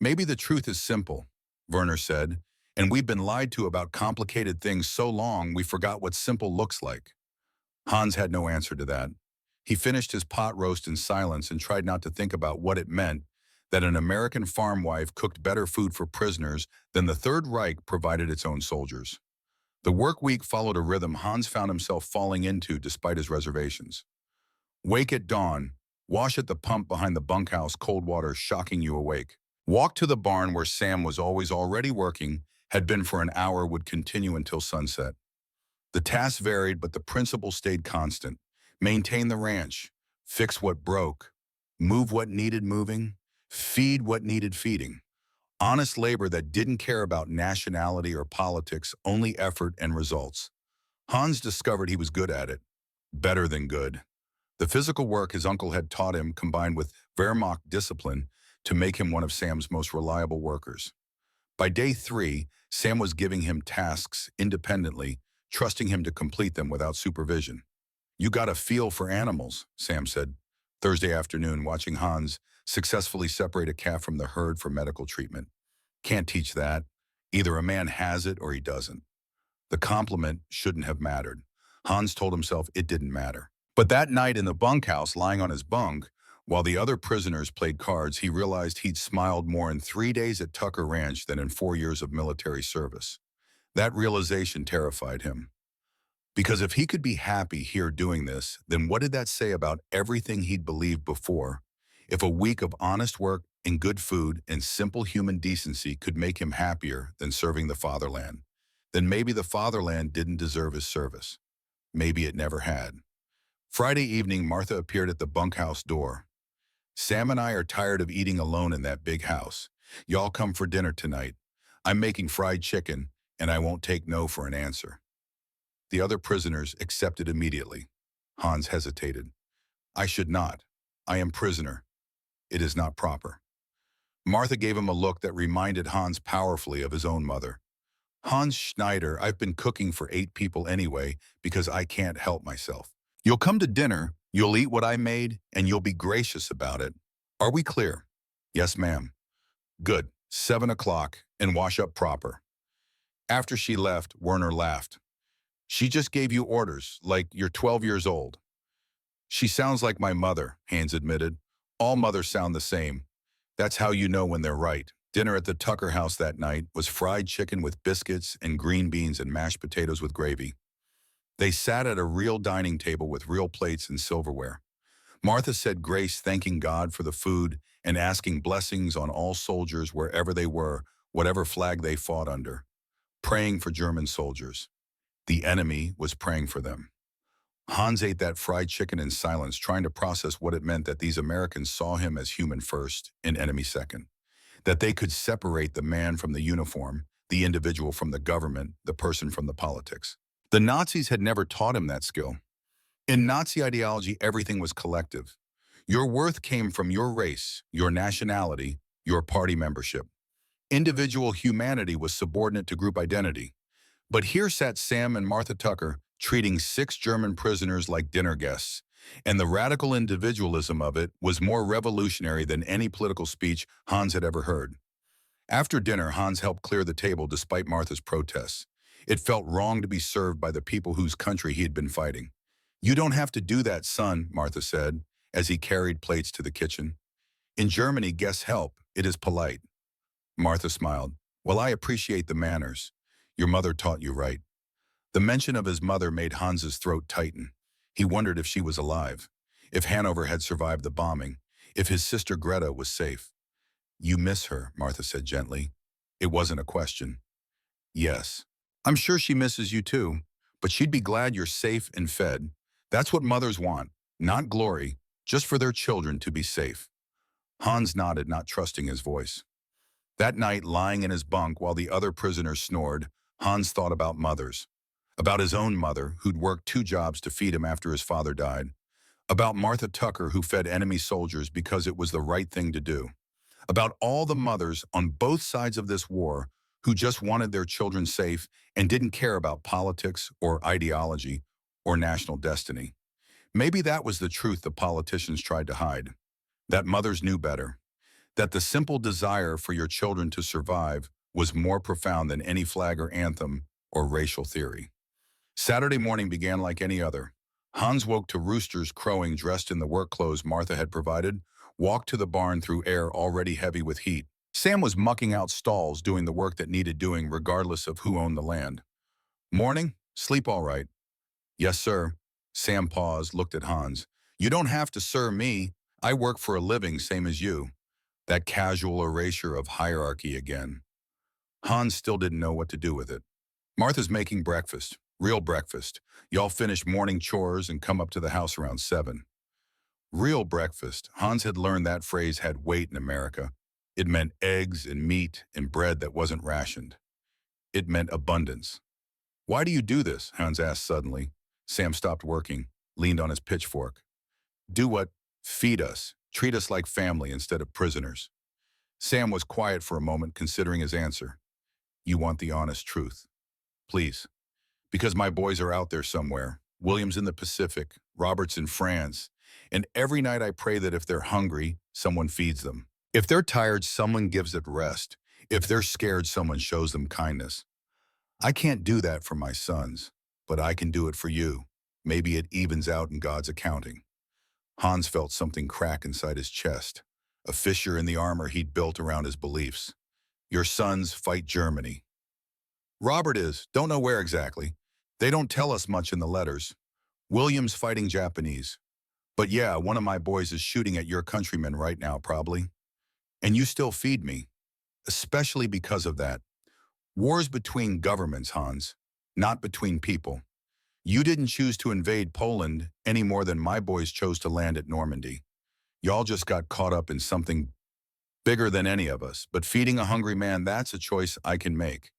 Maybe the truth is simple, Werner said, and we've been lied to about complicated things so long we forgot what simple looks like. Hans had no answer to that. He finished his pot roast in silence and tried not to think about what it meant that an American farm wife cooked better food for prisoners than the Third Reich provided its own soldiers. The work week followed a rhythm Hans found himself falling into despite his reservations. Wake at dawn, wash at the pump behind the bunkhouse, cold water shocking you awake. Walk to the barn where Sam was already working, had been for an hour, would continue until sunset. The tasks varied, but the principle stayed constant. Maintain the ranch, fix what broke, move what needed moving, feed what needed feeding. Honest labor that didn't care about nationality or politics, only effort and results. Hans discovered he was good at it, better than good. The physical work his uncle had taught him combined with Wehrmacht discipline to make him one of Sam's most reliable workers. By day 3, Sam was giving him tasks independently, trusting him to complete them without supervision. You got a feel for animals, Sam said, Thursday afternoon, watching Hans successfully separate a calf from the herd for medical treatment. Can't teach that. Either a man has it or he doesn't. The compliment shouldn't have mattered. Hans told himself it didn't matter. But that night in the bunkhouse, lying on his bunk, while the other prisoners played cards, he realized he'd smiled more in 3 days at Tucker Ranch than in 4 years of military service. That realization terrified him. Because if he could be happy here doing this, then what did that say about everything he'd believed before? If a week of honest work and good food and simple human decency could make him happier than serving the fatherland, then maybe the fatherland didn't deserve his service. Maybe it never had. Friday evening, Martha appeared at the bunkhouse door. Sam and I are tired of eating alone in that big house. Y'all come for dinner tonight. I'm making fried chicken, and I won't take no for an answer. The other prisoners accepted immediately. Hans hesitated. I should not. I am prisoner. It is not proper. Martha gave him a look that reminded Hans powerfully of his own mother. Hans Schneider, I've been cooking for 8 people anyway because I can't help myself. You'll come to dinner, you'll eat what I made, and you'll be gracious about it. Are we clear? Yes, ma'am. Good. 7 o'clock, and wash up proper. After she left, Werner laughed. She just gave you orders, like you're 12 years old. She sounds like my mother, Hans admitted. All mothers sound the same. That's how you know when they're right. Dinner at the Tucker house that night was fried chicken with biscuits and green beans and mashed potatoes with gravy. They sat at a real dining table with real plates and silverware. Martha said grace, thanking God for the food and asking blessings on all soldiers wherever they were, whatever flag they fought under. Praying for German soldiers. The enemy was praying for them. Hans ate that fried chicken in silence, trying to process what it meant that these Americans saw him as human first and enemy second. That they could separate the man from the uniform, the individual from the government, the person from the politics. The Nazis had never taught him that skill. In Nazi ideology, everything was collective. Your worth came from your race, your nationality, your party membership. Individual humanity was subordinate to group identity. But here sat Sam and Martha Tucker, treating 6 German prisoners like dinner guests. And the radical individualism of it was more revolutionary than any political speech Hans had ever heard. After dinner, Hans helped clear the table despite Martha's protests. It felt wrong to be served by the people whose country he had been fighting. You don't have to do that, son, Martha said, as he carried plates to the kitchen. In Germany, guests help. It is polite. Martha smiled. Well, I appreciate the manners. Your mother taught you right. The mention of his mother made Hans's throat tighten. He wondered if she was alive, if Hanover had survived the bombing, if his sister Greta was safe. You miss her, Martha said gently. It wasn't a question. Yes. I'm sure she misses you too, but she'd be glad you're safe and fed. That's what mothers want, not glory, just for their children to be safe. Hans nodded, not trusting his voice. That night, lying in his bunk while the other prisoners snored, Hans thought about mothers. About his own mother, who'd worked 2 jobs to feed him after his father died. About Martha Tucker, who fed enemy soldiers because it was the right thing to do. About all the mothers on both sides of this war who just wanted their children safe and didn't care about politics or ideology or national destiny. Maybe that was the truth the politicians tried to hide. That mothers knew better. That the simple desire for your children to survive was more profound than any flag or anthem or racial theory. Saturday morning began like any other. Hans woke to roosters crowing, dressed in the work clothes Martha had provided, walked to the barn through air already heavy with heat. Sam was mucking out stalls, doing the work that needed doing regardless of who owned the land. Morning? Sleep all right? Yes, sir. Sam paused, looked at Hans. You don't have to sir me. I work for a living, same as you. That casual erasure of hierarchy again. Hans still didn't know what to do with it. Martha's making breakfast. Real breakfast. Y'all finish morning chores and come up to the house around 7. Real breakfast. Hans had learned that phrase had weight in America. It meant eggs and meat and bread that wasn't rationed. It meant abundance. Why do you do this? Hans asked suddenly. Sam stopped working, leaned on his pitchfork. Do what? Feed us. Treat us like family instead of prisoners. Sam was quiet for a moment, considering his answer. You want the honest truth. Please. Because my boys are out there somewhere. William's in the Pacific, Robert's in France, and every night I pray that if they're hungry, someone feeds them. If they're tired, someone gives it rest. If they're scared, someone shows them kindness. I can't do that for my sons, but I can do it for you. Maybe it evens out in God's accounting. Hans felt something crack inside his chest, a fissure in the armor he'd built around his beliefs. Your sons fight Germany. Robert is, don't know where exactly. They don't tell us much in the letters. William's fighting Japanese. But yeah, one of my boys is shooting at your countrymen right now, probably. And you still feed me. Especially because of that. Wars between governments, Hans, not between people. You didn't choose to invade Poland any more than my boys chose to land at Normandy. Y'all just got caught up in something bigger than any of us. But feeding a hungry man, that's a choice I can make.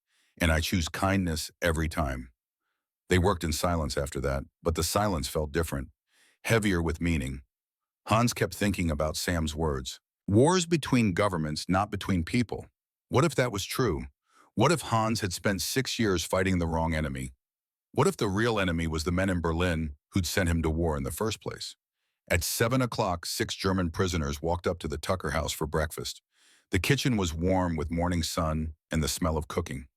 And I choose kindness every time. They worked in silence after that, but the silence felt different, heavier with meaning. Hans kept thinking about Sam's words. Wars between governments, not between people. What if that was true? What if Hans had spent 6 years fighting the wrong enemy? What if the real enemy was the men in Berlin who'd sent him to war in the first place? At 7 o'clock, 6 German prisoners walked up to the Tucker house for breakfast. The kitchen was warm with morning sun and the smell of cooking.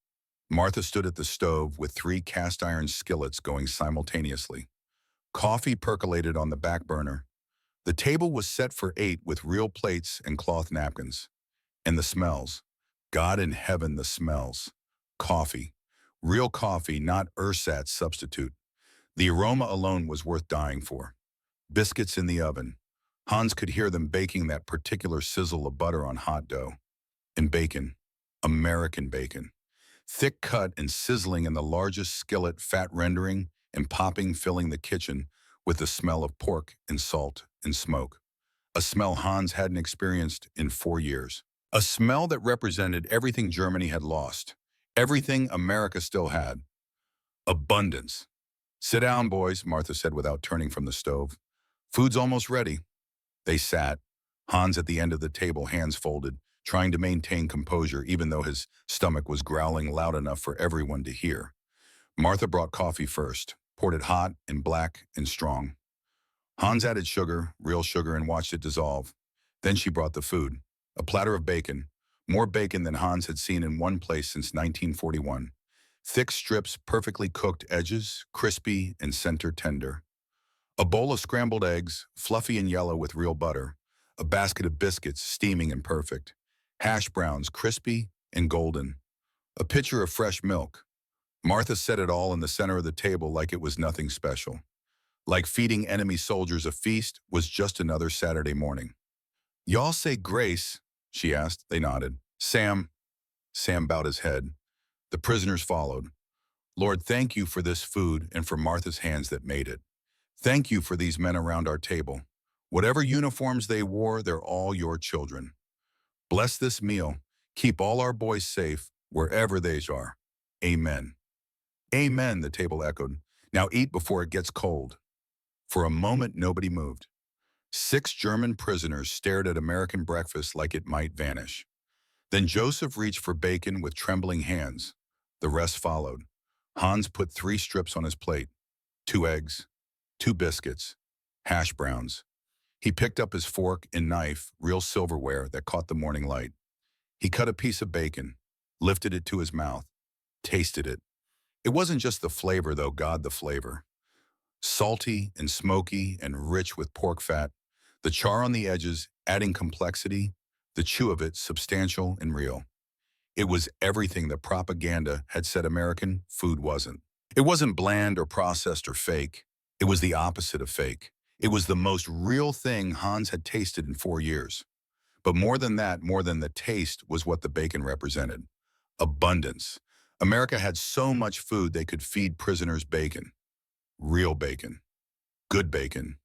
Martha stood at the stove with 3 cast iron skillets going simultaneously. Coffee percolated on the back burner. The table was set for 8 with real plates and cloth napkins. And the smells. God in heaven, the smells. Coffee. Real coffee, not ersatz substitute. The aroma alone was worth dying for. Biscuits in the oven. Hans could hear them baking that particular sizzle of butter on hot dough. And bacon. American bacon. Thick cut and sizzling in the largest skillet, fat rendering and popping, filling the kitchen with the smell of pork and salt and smoke. A smell Hans hadn't experienced in 4 years. A smell that represented everything Germany had lost, everything America still had. Abundance. "Sit down, boys," Martha said without turning from the stove. "Food's almost ready." They sat, Hans at the end of the table, hands folded, trying to maintain composure even though his stomach was growling loud enough for everyone to hear. Martha brought coffee first, poured it hot and black and strong. Hans added sugar, real sugar, and watched it dissolve. Then she brought the food, a platter of bacon, more bacon than Hans had seen in one place since 1941. Thick strips, perfectly cooked edges, crispy and center tender. A bowl of scrambled eggs, fluffy and yellow with real butter. A basket of biscuits, steaming and perfect. Hash browns, crispy and golden. A pitcher of fresh milk. Martha set it all in the center of the table like it was nothing special. Like feeding enemy soldiers a feast was just another Saturday morning. "Y'all say grace?" she asked. They nodded. Sam bowed his head. The prisoners followed. "Lord, thank you for this food and for Martha's hands that made it. Thank you for these men around our table. Whatever uniforms they wore, they're all your children. Bless this meal. Keep all our boys safe wherever they are. Amen." "Amen," the table echoed. "Now eat before it gets cold." For a moment, nobody moved. 6 German prisoners stared at American breakfast like it might vanish. Then Joseph reached for bacon with trembling hands. The rest followed. Hans put 3 strips on his plate, 2 eggs, 2 biscuits, hash browns. He picked up his fork and knife, real silverware that caught the morning light. He cut a piece of bacon, lifted it to his mouth, tasted it. It wasn't just the flavor, though, God, the flavor. Salty and smoky and rich with pork fat, the char on the edges adding complexity, the chew of it substantial and real. It was everything the propaganda had said American food wasn't. It wasn't bland or processed or fake. It was the opposite of fake. It was the most real thing Hans had tasted in 4 years. But more than that, more than the taste, was what the bacon represented. Abundance. America had so much food they could feed prisoners bacon. Real bacon. Good bacon.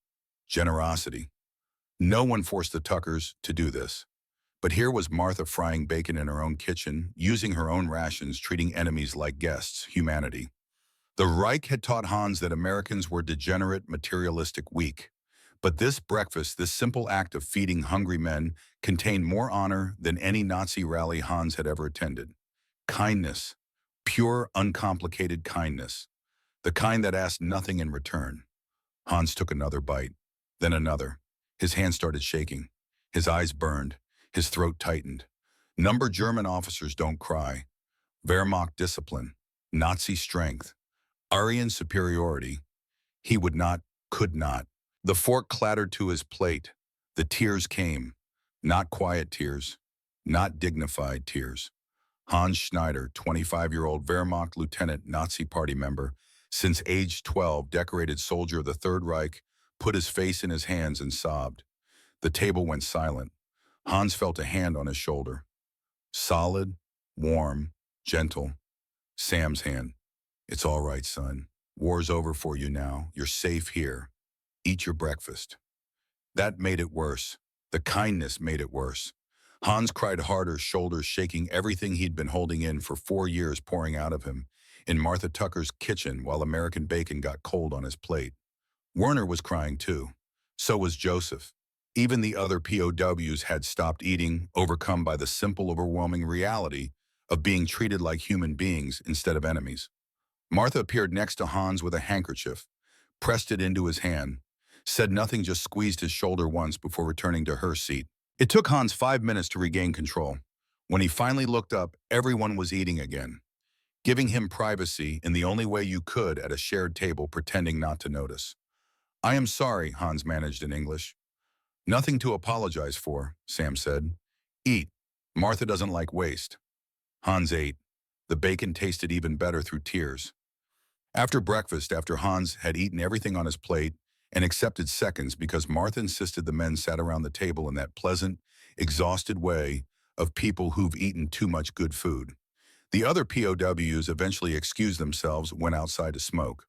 Generosity. No one forced the Tuckers to do this. But here was Martha frying bacon in her own kitchen, using her own rations, treating enemies like guests, humanity. The Reich had taught Hans that Americans were degenerate, materialistic, weak. But this breakfast, this simple act of feeding hungry men, contained more honor than any Nazi rally Hans had ever attended. Kindness. Pure, uncomplicated kindness. The kind that asked nothing in return. Hans took another bite, then another. His hand started shaking. His eyes burned. His throat tightened. Number German officers don't cry. Wehrmacht discipline. Nazi strength. Aryan superiority. He would not, could not. The fork clattered to his plate. The tears came. Not quiet tears. Not dignified tears. Hans Schneider, 25-year-old Wehrmacht lieutenant, Nazi party member, since age 12, decorated soldier of the Third Reich, put his face in his hands and sobbed. The table went silent. Hans felt a hand on his shoulder. Solid, warm, gentle. Sam's hand. "It's all right, son. War's over for you now. You're safe here. Eat your breakfast." That made it worse. The kindness made it worse. Hans cried harder, shoulders shaking, everything he'd been holding in for 4 years pouring out of him, in Martha Tucker's kitchen while American bacon got cold on his plate. Werner was crying too. So was Joseph. Even the other POWs had stopped eating, overcome by the simple, overwhelming reality of being treated like human beings instead of enemies. Martha appeared next to Hans with a handkerchief, pressed it into his hand, said nothing, just squeezed his shoulder once before returning to her seat. It took Hans 5 minutes to regain control. When he finally looked up, everyone was eating again, giving him privacy in the only way you could at a shared table, pretending not to notice. I am sorry, Hans managed in English. Nothing to apologize for, Sam said. Eat. Martha doesn't like waste. Hans ate. The bacon tasted even better through tears. After breakfast, after Hans had eaten everything on his plate and accepted seconds because Martha insisted the men sat around the table in that pleasant, exhausted way of people who've eaten too much good food. The other POWs eventually excused themselves, went outside to smoke.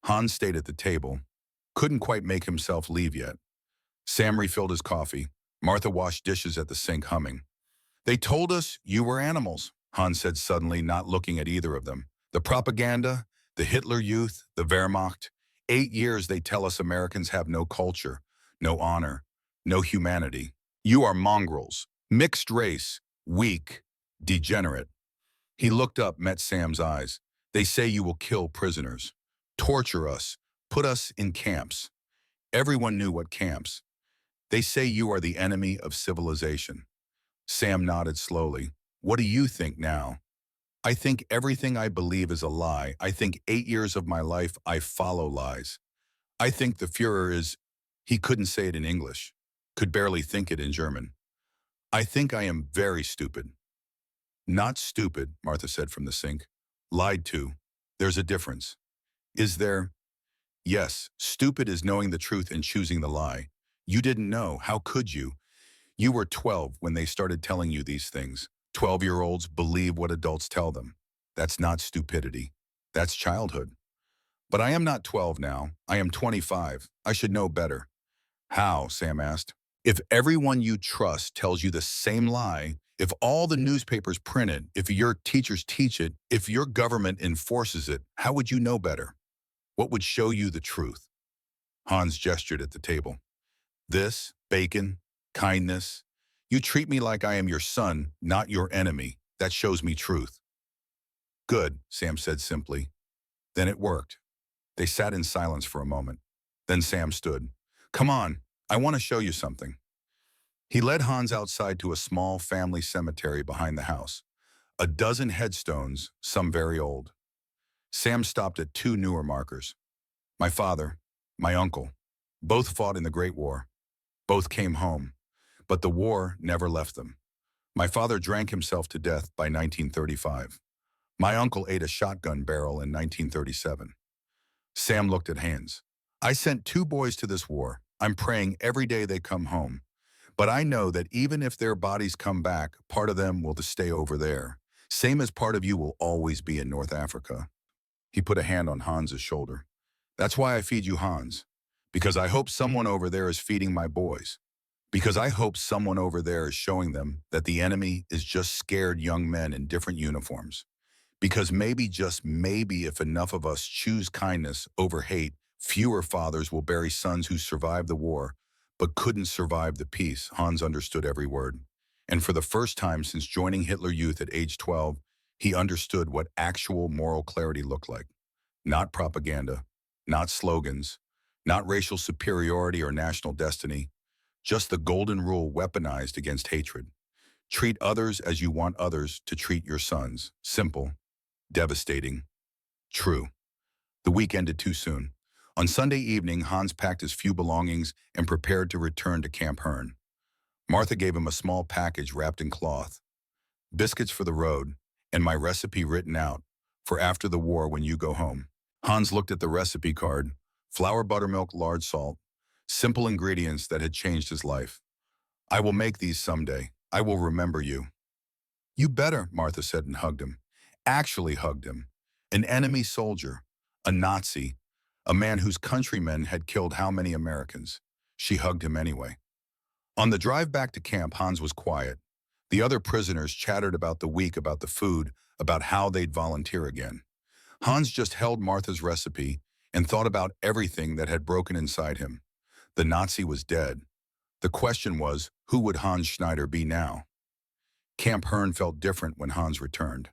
Hans stayed at the table, couldn't quite make himself leave yet. Sam refilled his coffee. Martha washed dishes at the sink, humming. They told us you were animals, Hans said suddenly, not looking at either of them. The propaganda, the Hitler Youth, the Wehrmacht. 8 years they tell us Americans have no culture, no honor, no humanity. You are mongrels, mixed race, weak, degenerate. He looked up, met Sam's eyes. They say you will kill prisoners, torture us, put us in camps. Everyone knew what camps. They say you are the enemy of civilization. Sam nodded slowly. What do you think now? I think everything I believe is a lie. I think 8 years of my life I follow lies. I think the Führer is... He couldn't say it in English, could barely think it in German. I think I am very stupid. Not stupid, Martha said from the sink. Lied to. There's a difference. Is there? Yes, stupid is knowing the truth and choosing the lie. You didn't know. How could you? You were 12 when they started telling you these things. 12-year-olds believe what adults tell them. That's not stupidity. That's childhood. But I am not 12 now. I am 25. I should know better. How? Sam asked. If everyone you trust tells you the same lie, if all the newspapers print it, if your teachers teach it, if your government enforces it, how would you know better? What would show you the truth? Hans gestured at the table. This, bacon, kindness. You treat me like I am your son, not your enemy. That shows me truth. Good, Sam said simply. Then it worked. They sat in silence for a moment. Then Sam stood. Come on, I want to show you something. He led Hans outside to a small family cemetery behind the house. A dozen headstones, some very old. Sam stopped at 2 newer markers. My father, my uncle, both fought in the Great War. Both came home, but the war never left them. My father drank himself to death by 1935. My uncle ate a shotgun barrel in 1937. Sam looked at Hans. I sent 2 boys to this war. I'm praying every day they come home. But I know that even if their bodies come back, part of them will stay over there. Same as part of you will always be in North Africa. He put a hand on Hans's shoulder. That's why I feed you, Hans. Because I hope someone over there is feeding my boys. Because I hope someone over there is showing them that the enemy is just scared young men in different uniforms. Because maybe, just maybe, if enough of us choose kindness over hate, fewer fathers will bury sons who survived the war but couldn't survive the peace. Hans understood every word. And for the first time since joining Hitler Youth at age 12, he understood what actual moral clarity looked like. Not propaganda, not slogans, not racial superiority or national destiny, just the golden rule weaponized against hatred. Treat others as you want others to treat your sons. Simple, devastating, true. The week ended too soon. On Sunday evening, Hans packed his few belongings and prepared to return to Camp Hearn. Martha gave him a small package wrapped in cloth, biscuits for the road, and my recipe written out for after the war when you go home. Hans looked at the recipe card. Flour, buttermilk, large salt. Simple ingredients that had changed his life. I will make these someday. I will remember you. You better, Martha said and hugged him. Actually hugged him. An enemy soldier, a Nazi, a man whose countrymen had killed how many Americans? She hugged him anyway. On the drive back to camp, Hans was quiet. The other prisoners chattered about the week, about the food, about how they'd volunteer again. Hans just held Martha's recipe and thought about everything that had broken inside him. The Nazi was dead. The question was, who would Hans Schneider be now? Camp Hearn felt different when Hans returned.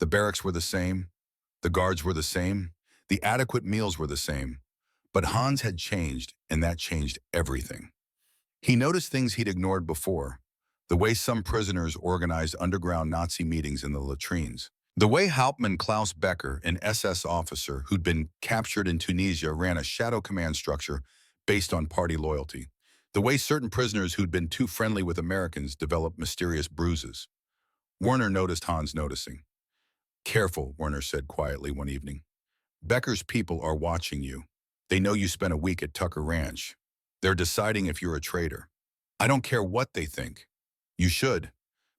The barracks were the same. The guards were the same. The adequate meals were the same. But Hans had changed, and that changed everything. He noticed things he'd ignored before. The way some prisoners organized underground Nazi meetings in the latrines. The way Hauptmann Klaus Becker, an SS officer who'd been captured in Tunisia, ran a shadow command structure based on party loyalty. The way certain prisoners who'd been too friendly with Americans developed mysterious bruises. Werner noticed Hans noticing. "Careful," Werner said quietly one evening. "Becker's people are watching you. They know you spent a week at Tucker Ranch. They're deciding if you're a traitor. I don't care what they think. You should."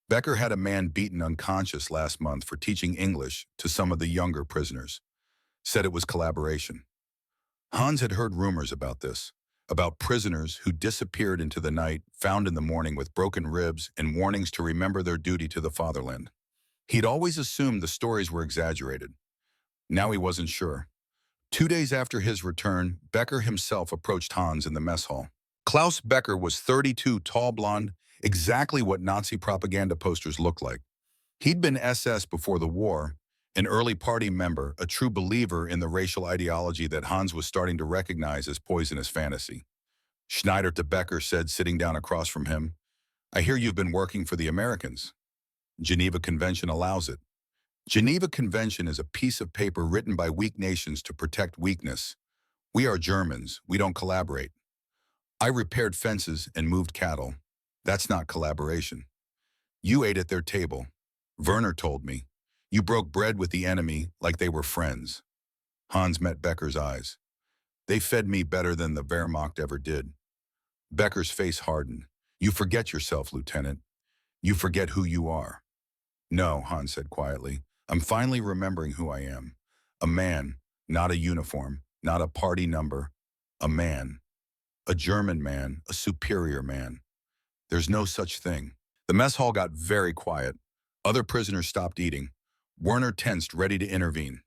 Becker had a man beaten unconscious last month for teaching English to some of the younger prisoners. Said it was collaboration. Hans had heard rumors about this, about prisoners who disappeared into the night, found in the morning with broken ribs and warnings to remember their duty to the fatherland. He'd always assumed the stories were exaggerated. Now he wasn't sure. 2 days after his return, Becker himself approached Hans in the mess hall. Klaus Becker was 32, tall, blonde, exactly what Nazi propaganda posters looked like. He'd been SS before the war, an early party member, a true believer in the racial ideology that Hans was starting to recognize as poisonous fantasy. Schneider to Becker said, sitting down across from him, "I hear you've been working for the Americans. Geneva Convention allows it." Geneva Convention is a piece of paper written by weak nations to protect weakness. We are Germans. We don't collaborate. I repaired fences and moved cattle. That's not collaboration. You ate at their table. Werner told me. You broke bread with the enemy like they were friends. Hans met Becker's eyes. They fed me better than the Wehrmacht ever did. Becker's face hardened. You forget yourself, Lieutenant. You forget who you are. No, Hans said quietly. I'm finally remembering who I am. A man, not a uniform, not a party number. A man. A German man, a superior man. There's no such thing. The mess hall got very quiet. Other prisoners stopped eating. Werner tensed, ready to intervene.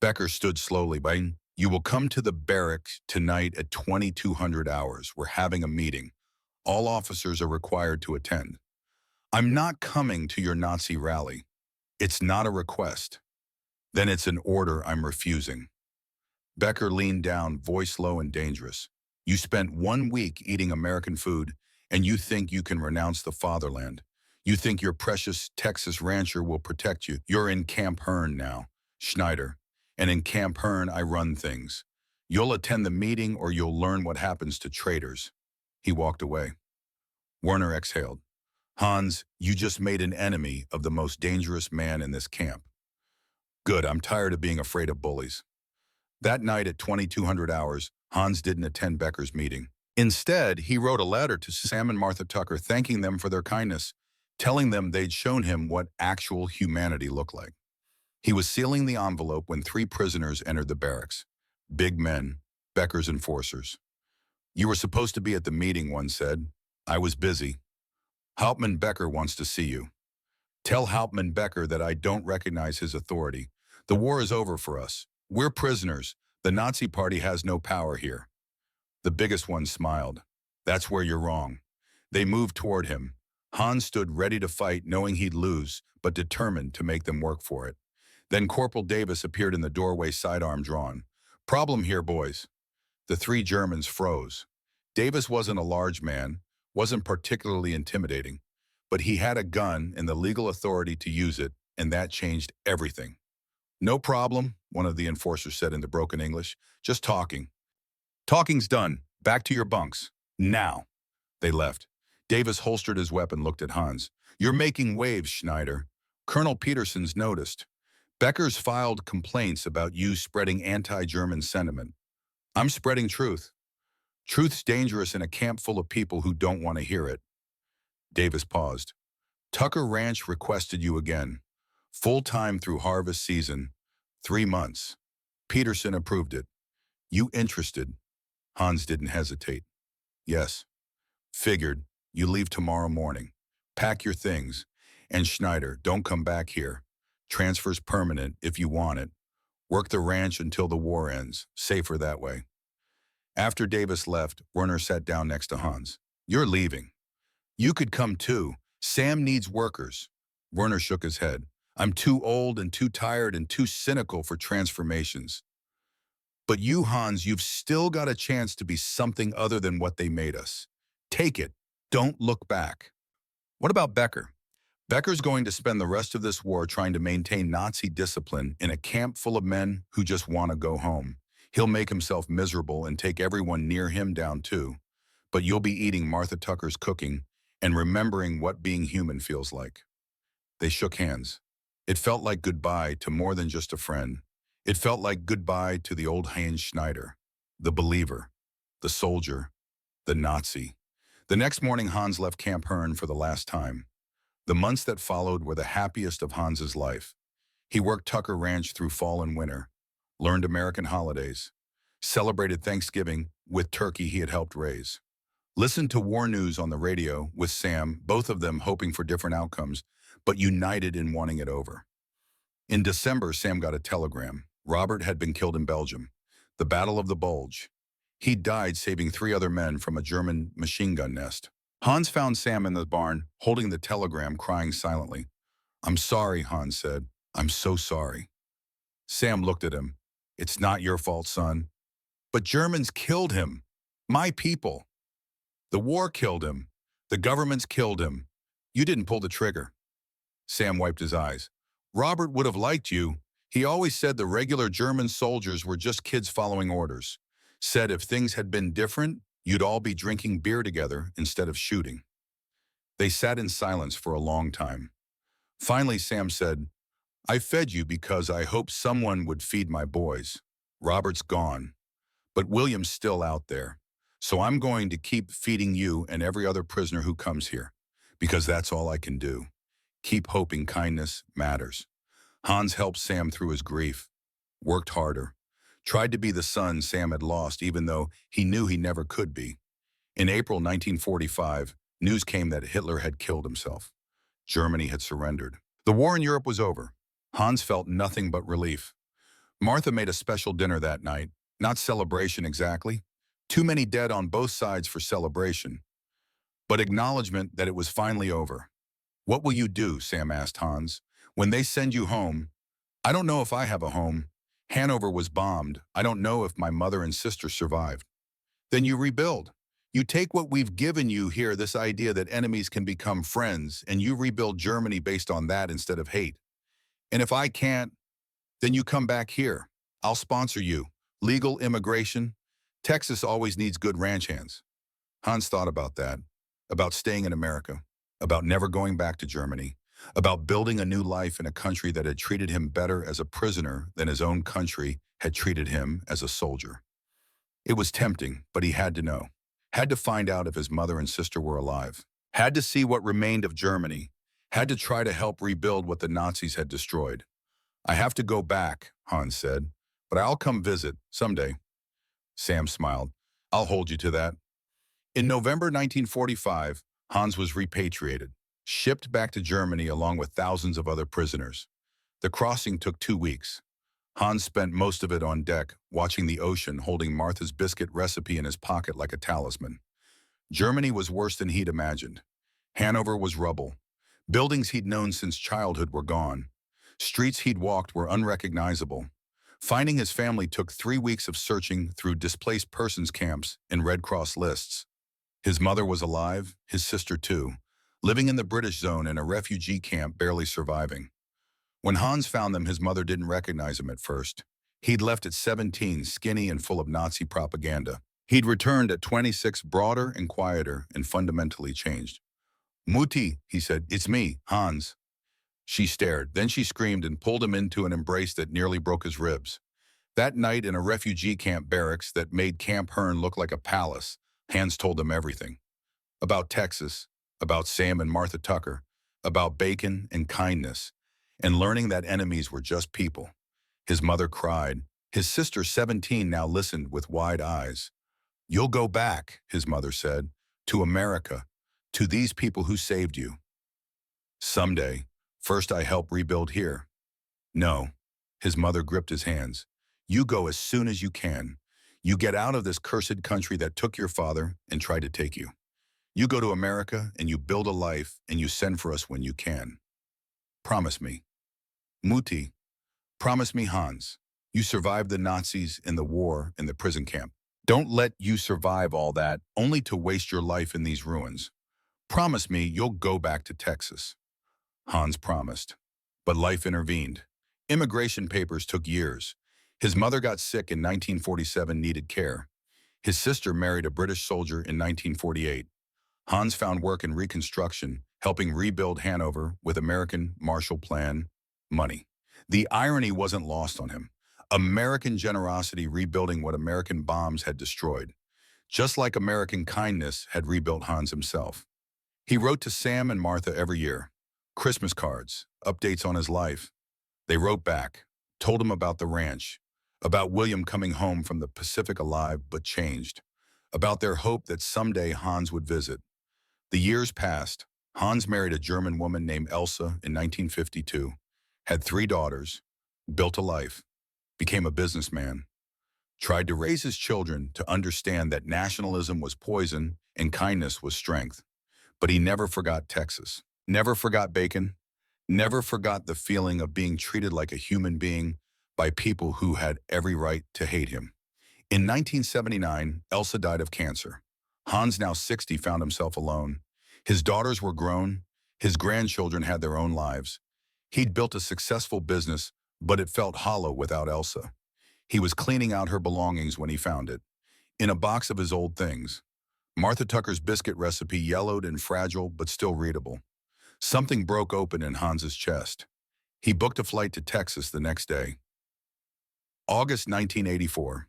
Becker stood slowly by. You will come to the barracks tonight at 2200 hours. We're having a meeting. All officers are required to attend. I'm not coming to your Nazi rally. It's not a request. Then it's an order I'm refusing. Becker leaned down, voice low and dangerous. You spent 1 week eating American food, and you think you can renounce the fatherland. You think your precious Texas rancher will protect you. You're in Camp Hearn now, Schneider. And in Camp Hearn, I run things. You'll attend the meeting or you'll learn what happens to traitors. He walked away. Werner exhaled. Hans, you just made an enemy of the most dangerous man in this camp. Good, I'm tired of being afraid of bullies. That night at 2200 hours, Hans didn't attend Becker's meeting. Instead, he wrote a letter to Sam and Martha Tucker thanking them for their kindness, telling them they'd shown him what actual humanity looked like. He was sealing the envelope when 3 prisoners entered the barracks. Big men, Becker's enforcers. You were supposed to be at the meeting, one said. I was busy. Hauptmann Becker wants to see you. Tell Hauptmann Becker that I don't recognize his authority. The war is over for us. We're prisoners. The Nazi Party has no power here. The biggest one smiled. That's where you're wrong. They moved toward him. Hans stood ready to fight, knowing he'd lose, but determined to make them work for it. Then Corporal Davis appeared in the doorway, sidearm drawn. Problem here, boys. The 3 Germans froze. Davis wasn't a large man, wasn't particularly intimidating, but he had a gun and the legal authority to use it, and that changed everything. No problem, one of the enforcers said in the broken English. Just talking. Talking's done. Back to your bunks. Now. They left. Davis holstered his weapon, looked at Hans. You're making waves, Schneider. Colonel Peterson's noticed. Becker's filed complaints about you spreading anti-German sentiment. I'm spreading truth. Truth's dangerous in a camp full of people who don't want to hear it. Davis paused. Tucker Ranch requested you again. Full-time through harvest season. 3 months. Peterson approved it. You interested? Hans didn't hesitate. Yes. Figured. You leave tomorrow morning. Pack your things. And Schneider, don't come back here. Transfer's permanent if you want it. Work the ranch until the war ends. Safer that way. After Davis left, Werner sat down next to Hans. You're leaving. You could come too. Sam needs workers. Werner shook his head. I'm too old and too tired and too cynical for transformations. But you, Hans, you've still got a chance to be something other than what they made us. Take it. Don't look back. What about Becker? Becker's going to spend the rest of this war trying to maintain Nazi discipline in a camp full of men who just want to go home. He'll make himself miserable and take everyone near him down too, but you'll be eating Martha Tucker's cooking and remembering what being human feels like." They shook hands. It felt like goodbye to more than just a friend. It felt like goodbye to the old Heinz Schneider, the believer, the soldier, the Nazi. The next morning, Hans left Camp Hearn for the last time. The months that followed were the happiest of Hans's life. He worked Tucker Ranch through fall and winter, learned American holidays, celebrated Thanksgiving with turkey he had helped raise, listened to war news on the radio with Sam, both of them hoping for different outcomes, but united in wanting it over. In December, Sam got a telegram. Robert had been killed in Belgium. The Battle of the Bulge. He died saving 3 other men from a German machine gun nest. Hans found Sam in the barn, holding the telegram, crying silently. "I'm sorry," Hans said. "I'm so sorry." Sam looked at him. "It's not your fault, son." "But Germans killed him. My people. The war killed him. The governments killed him. You didn't pull the trigger." Sam wiped his eyes. "Robert would have liked you. He always said the regular German soldiers were just kids following orders. Said if things had been different, you'd all be drinking beer together instead of shooting." They sat in silence for a long time. Finally, Sam said, "I fed you because I hoped someone would feed my boys. Robert's gone, but William's still out there. So I'm going to keep feeding you and every other prisoner who comes here, because that's all I can do. Keep hoping kindness matters." Hans helped Sam through his grief, worked harder, tried to be the son Sam had lost even though he knew he never could be. In April 1945, news came that Hitler had killed himself. Germany had surrendered. The war in Europe was over. Hans felt nothing but relief. Martha made a special dinner that night, not celebration exactly. Too many dead on both sides for celebration, but acknowledgement that it was finally over. "What will you do?" Sam asked Hans. "When they send you home?" "I don't know if I have a home. Hanover was bombed. I don't know if my mother and sister survived." "Then you rebuild. You take what we've given you here, this idea that enemies can become friends, and you rebuild Germany based on that instead of hate. And if I can't, then you come back here. I'll sponsor you. Legal immigration. Texas always needs good ranch hands." Hans thought about that, about staying in America, about never going back to Germany, about building a new life in a country that had treated him better as a prisoner than his own country had treated him as a soldier. It was tempting, but he had to know. Had to find out if his mother and sister were alive. Had to see what remained of Germany. Had to try to help rebuild what the Nazis had destroyed. "I have to go back," Hans said, "but I'll come visit someday." Sam smiled. "I'll hold you to that." In November 1945, Hans was repatriated, shipped back to Germany along with thousands of other prisoners. The crossing took 2 weeks. Hans spent most of it on deck, watching the ocean, holding Martha's biscuit recipe in his pocket like a talisman. Germany was worse than he'd imagined. Hanover was rubble. Buildings he'd known since childhood were gone. Streets he'd walked were unrecognizable. Finding his family took 3 weeks of searching through displaced persons camps and Red Cross lists. His mother was alive, his sister too, living in the British zone in a refugee camp, barely surviving. When Hans found them, his mother didn't recognize him at first. He'd left at 17, skinny and full of Nazi propaganda. He'd returned at 26, broader and quieter and fundamentally changed. "Mutti," he said, "it's me, Hans." She stared, then she screamed and pulled him into an embrace that nearly broke his ribs. That night in a refugee camp barracks that made Camp Hearn look like a palace, Hans told them everything. About Texas, about Sam and Martha Tucker, about bacon and kindness, and learning that enemies were just people. His mother cried. His sister, 17, now listened with wide eyes. "You'll go back," his mother said, "to America, to these people who saved you." "Someday. First I help rebuild here." "No." His mother gripped his hands. "You go as soon as you can. You get out of this cursed country that took your father and tried to take you. You go to America and you build a life and you send for us when you can. Promise me." "Mutti, promise me, Hans. You survived the Nazis and the war and the prison camp. Don't let you survive all that only to waste your life in these ruins. Promise me you'll go back to Texas." Hans promised. But life intervened. Immigration papers took years. His mother got sick in 1947, needed care. His sister married a British soldier in 1948. Hans found work in reconstruction, helping rebuild Hanover with American Marshall Plan money. The irony wasn't lost on him. American generosity rebuilding what American bombs had destroyed, just like American kindness had rebuilt Hans himself. He wrote to Sam and Martha every year. Christmas cards, updates on his life. They wrote back, told him about the ranch, about William coming home from the Pacific alive but changed, about their hope that someday Hans would visit. The years passed. Hans married a German woman named Elsa in 1952, had 3 daughters, built a life, became a businessman, tried to raise his children to understand that nationalism was poison and kindness was strength. But he never forgot Texas, never forgot bacon, never forgot the feeling of being treated like a human being by people who had every right to hate him. In 1979, Elsa died of cancer. Hans, now 60, found himself alone. His daughters were grown. His grandchildren had their own lives. He'd built a successful business, but it felt hollow without Elsa. He was cleaning out her belongings when he found it, in a box of his old things. Martha Tucker's biscuit recipe, yellowed and fragile, but still readable. Something broke open in Hans's chest. He booked a flight to Texas the next day. August 1984.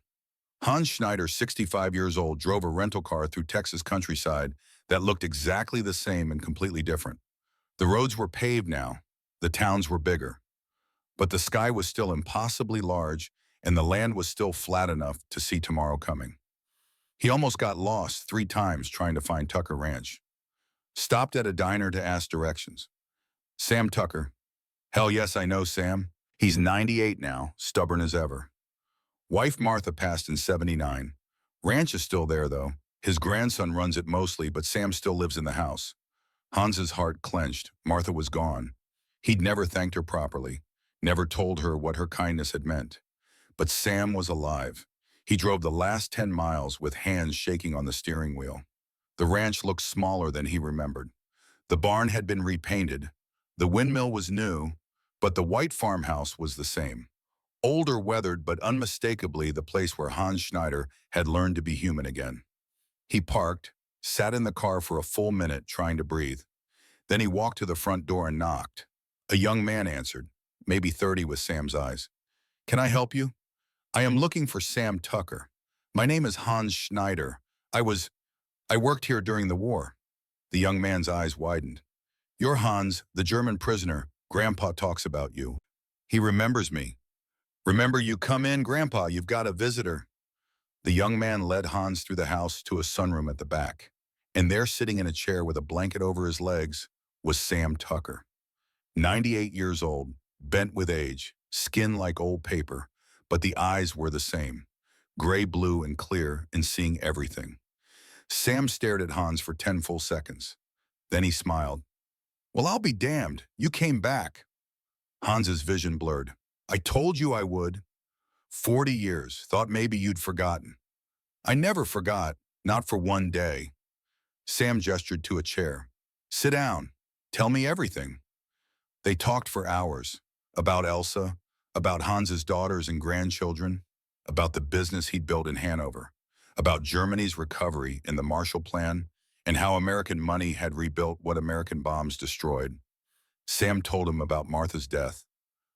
Hans Schneider, 65 years old, drove a rental car through Texas countryside that looked exactly the same and completely different. The roads were paved now. The towns were bigger. But the sky was still impossibly large, and the land was still flat enough to see tomorrow coming. He almost got lost 3 times trying to find Tucker Ranch. Stopped at a diner to ask directions. Sam Tucker. Hell yes, I know Sam. He's 98 now, stubborn as ever. Wife Martha passed in 79. Ranch is still there, though. His grandson runs it mostly, but Sam still lives in the house. Hans's heart clenched. Martha was gone. He'd never thanked her properly, never told her what her kindness had meant. But Sam was alive. He drove the last 10 miles with hands shaking on the steering wheel. The ranch looked smaller than he remembered. The barn had been repainted. The windmill was new, but the white farmhouse was the same. Older, weathered, but unmistakably the place where Hans Schneider had learned to be human again. He parked, sat in the car for a full minute trying to breathe. Then he walked to the front door and knocked. A young man answered, maybe 30 with Sam's eyes. Can I help you? I am looking for Sam Tucker. My name is Hans Schneider. I worked here during the war. The young man's eyes widened. You're Hans, the German prisoner. Grandpa talks about you. He remembers me. Remember, you come in, Grandpa, you've got a visitor. The young man led Hans through the house to a sunroom at the back. And there, sitting in a chair with a blanket over his legs, was Sam Tucker. 98 years old, bent with age, skin like old paper, but the eyes were the same, gray-blue and clear and seeing everything. Sam stared at Hans for 10 full seconds. Then he smiled. Well, I'll be damned. You came back. Hans's vision blurred. I told you I would. 40 years, thought maybe you'd forgotten. I never forgot, not for one day. Sam gestured to a chair. Sit down. Tell me everything. They talked for hours, about Elsa, about Hans's daughters and grandchildren, about the business he'd built in Hanover, about Germany's recovery in the Marshall Plan, and how American money had rebuilt what American bombs destroyed. Sam told him about Martha's death,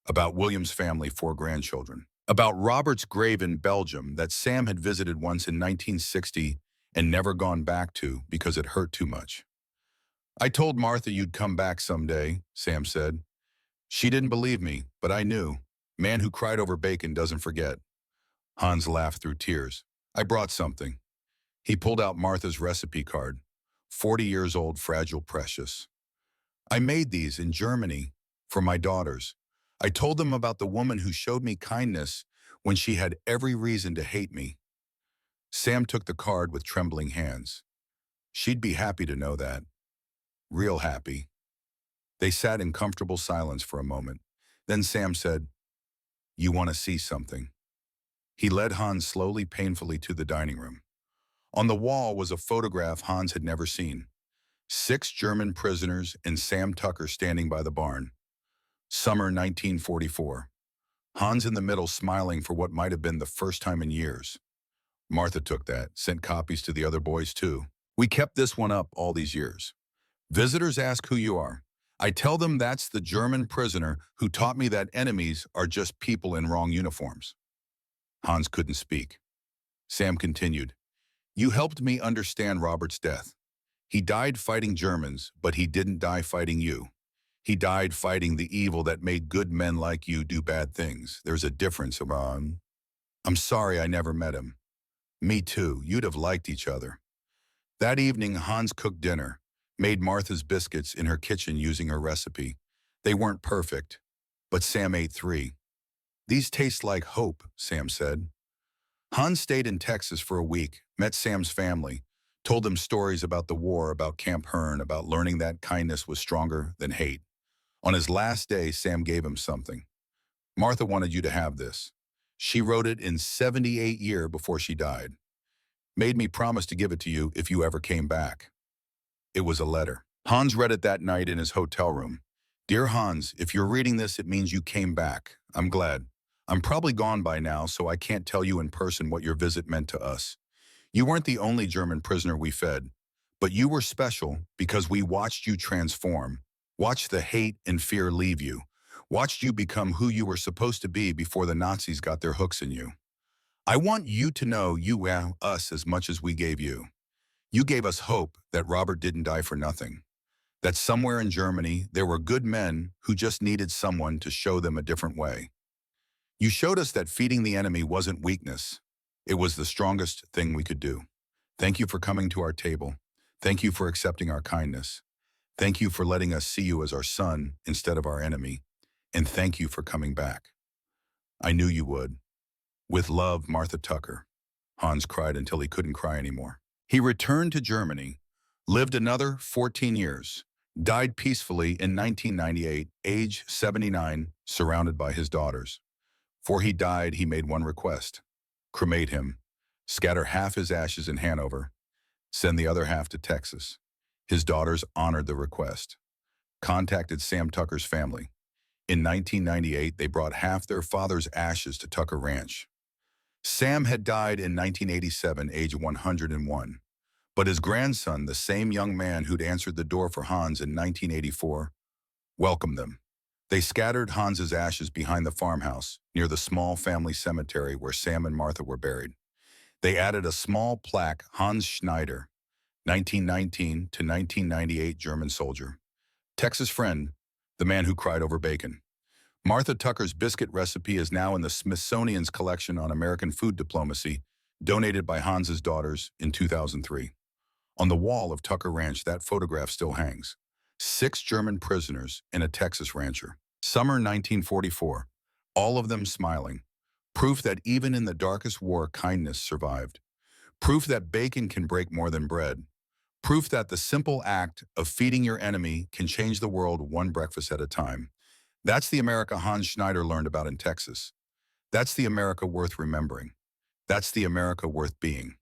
about William's family, 4 grandchildren, about Robert's grave in Belgium that Sam had visited once in 1960 and never gone back to because it hurt too much. I told Martha you'd come back someday, Sam said. She didn't believe me, but I knew. Man who cried over bacon doesn't forget. Hans laughed through tears. I brought something. He pulled out Martha's recipe card. 40 years old, fragile, precious. I made these in Germany for my daughters. I told them about the woman who showed me kindness when she had every reason to hate me. Sam took the card with trembling hands. She'd be happy to know that. Real happy. They sat in comfortable silence for a moment. Then Sam said, You want to see something? He led Hans slowly, painfully to the dining room. On the wall was a photograph Hans had never seen. 6 German prisoners and Sam Tucker standing by the barn. Summer 1944. Hans in the middle smiling for what might have been the first time in years. Martha took that, sent copies to the other boys too. We kept this one up all these years. Visitors ask who you are. I tell them that's the German prisoner who taught me that enemies are just people in wrong uniforms. Hans couldn't speak. Sam continued, "You helped me understand Robert's death. He died fighting Germans, but he didn't die fighting you. He died fighting the evil that made good men like you do bad things. There's a difference, Iran. I'm sorry I never met him. Me too. You'd have liked each other." That evening, Hans cooked dinner, made Martha's biscuits in her kitchen using her recipe. They weren't perfect, but Sam ate 3. "These taste like hope," Sam said. Hans stayed in Texas for a week, met Sam's family, told them stories about the war, about Camp Hearn, about learning that kindness was stronger than hate. On his last day, Sam gave him something. "Martha wanted you to have this. She wrote it in 78 years before she died. Made me promise to give it to you if you ever came back." It was a letter. Hans read it that night in his hotel room. "Dear Hans, if you're reading this, it means you came back. I'm glad. I'm probably gone by now, so I can't tell you in person what your visit meant to us. You weren't the only German prisoner we fed, but you were special because we watched you transform, watched the hate and fear leave you, watched you become who you were supposed to be before the Nazis got their hooks in you. I want you to know you owe us as much as we gave you. You gave us hope that Robert didn't die for nothing, that somewhere in Germany there were good men who just needed someone to show them a different way. You showed us that feeding the enemy wasn't weakness. It was the strongest thing we could do. Thank you for coming to our table. Thank you for accepting our kindness. Thank you for letting us see you as our son instead of our enemy. And thank you for coming back. I knew you would. With love, Martha Tucker." Hans cried until he couldn't cry anymore. He returned to Germany, lived another 14 years, died peacefully in 1998, age 79, surrounded by his daughters. Before he died, he made one request: cremate him, scatter half his ashes in Hanover, send the other half to Texas. His daughters honored the request, contacted Sam Tucker's family. In 1998, they brought half their father's ashes to Tucker Ranch. Sam had died in 1987, age 101, but his grandson, the same young man who'd answered the door for Hans in 1984, welcomed them. They scattered Hans's ashes behind the farmhouse near the small family cemetery where Sam and Martha were buried. They added a small plaque, Hans Schneider, 1919 to 1998 German soldier. Texas friend, the man who cried over bacon. Martha Tucker's biscuit recipe is now in the Smithsonian's collection on American food diplomacy, donated by Hans's daughters in 2003. On the wall of Tucker Ranch, that photograph still hangs. 6 German prisoners and a Texas rancher. Summer 1944, all of them smiling. Proof that even in the darkest war, kindness survived. Proof that bacon can break more than bread. Proof that the simple act of feeding your enemy can change the world one breakfast at a time. That's the America Hans Schneider learned about in Texas. That's the America worth remembering. That's the America worth being.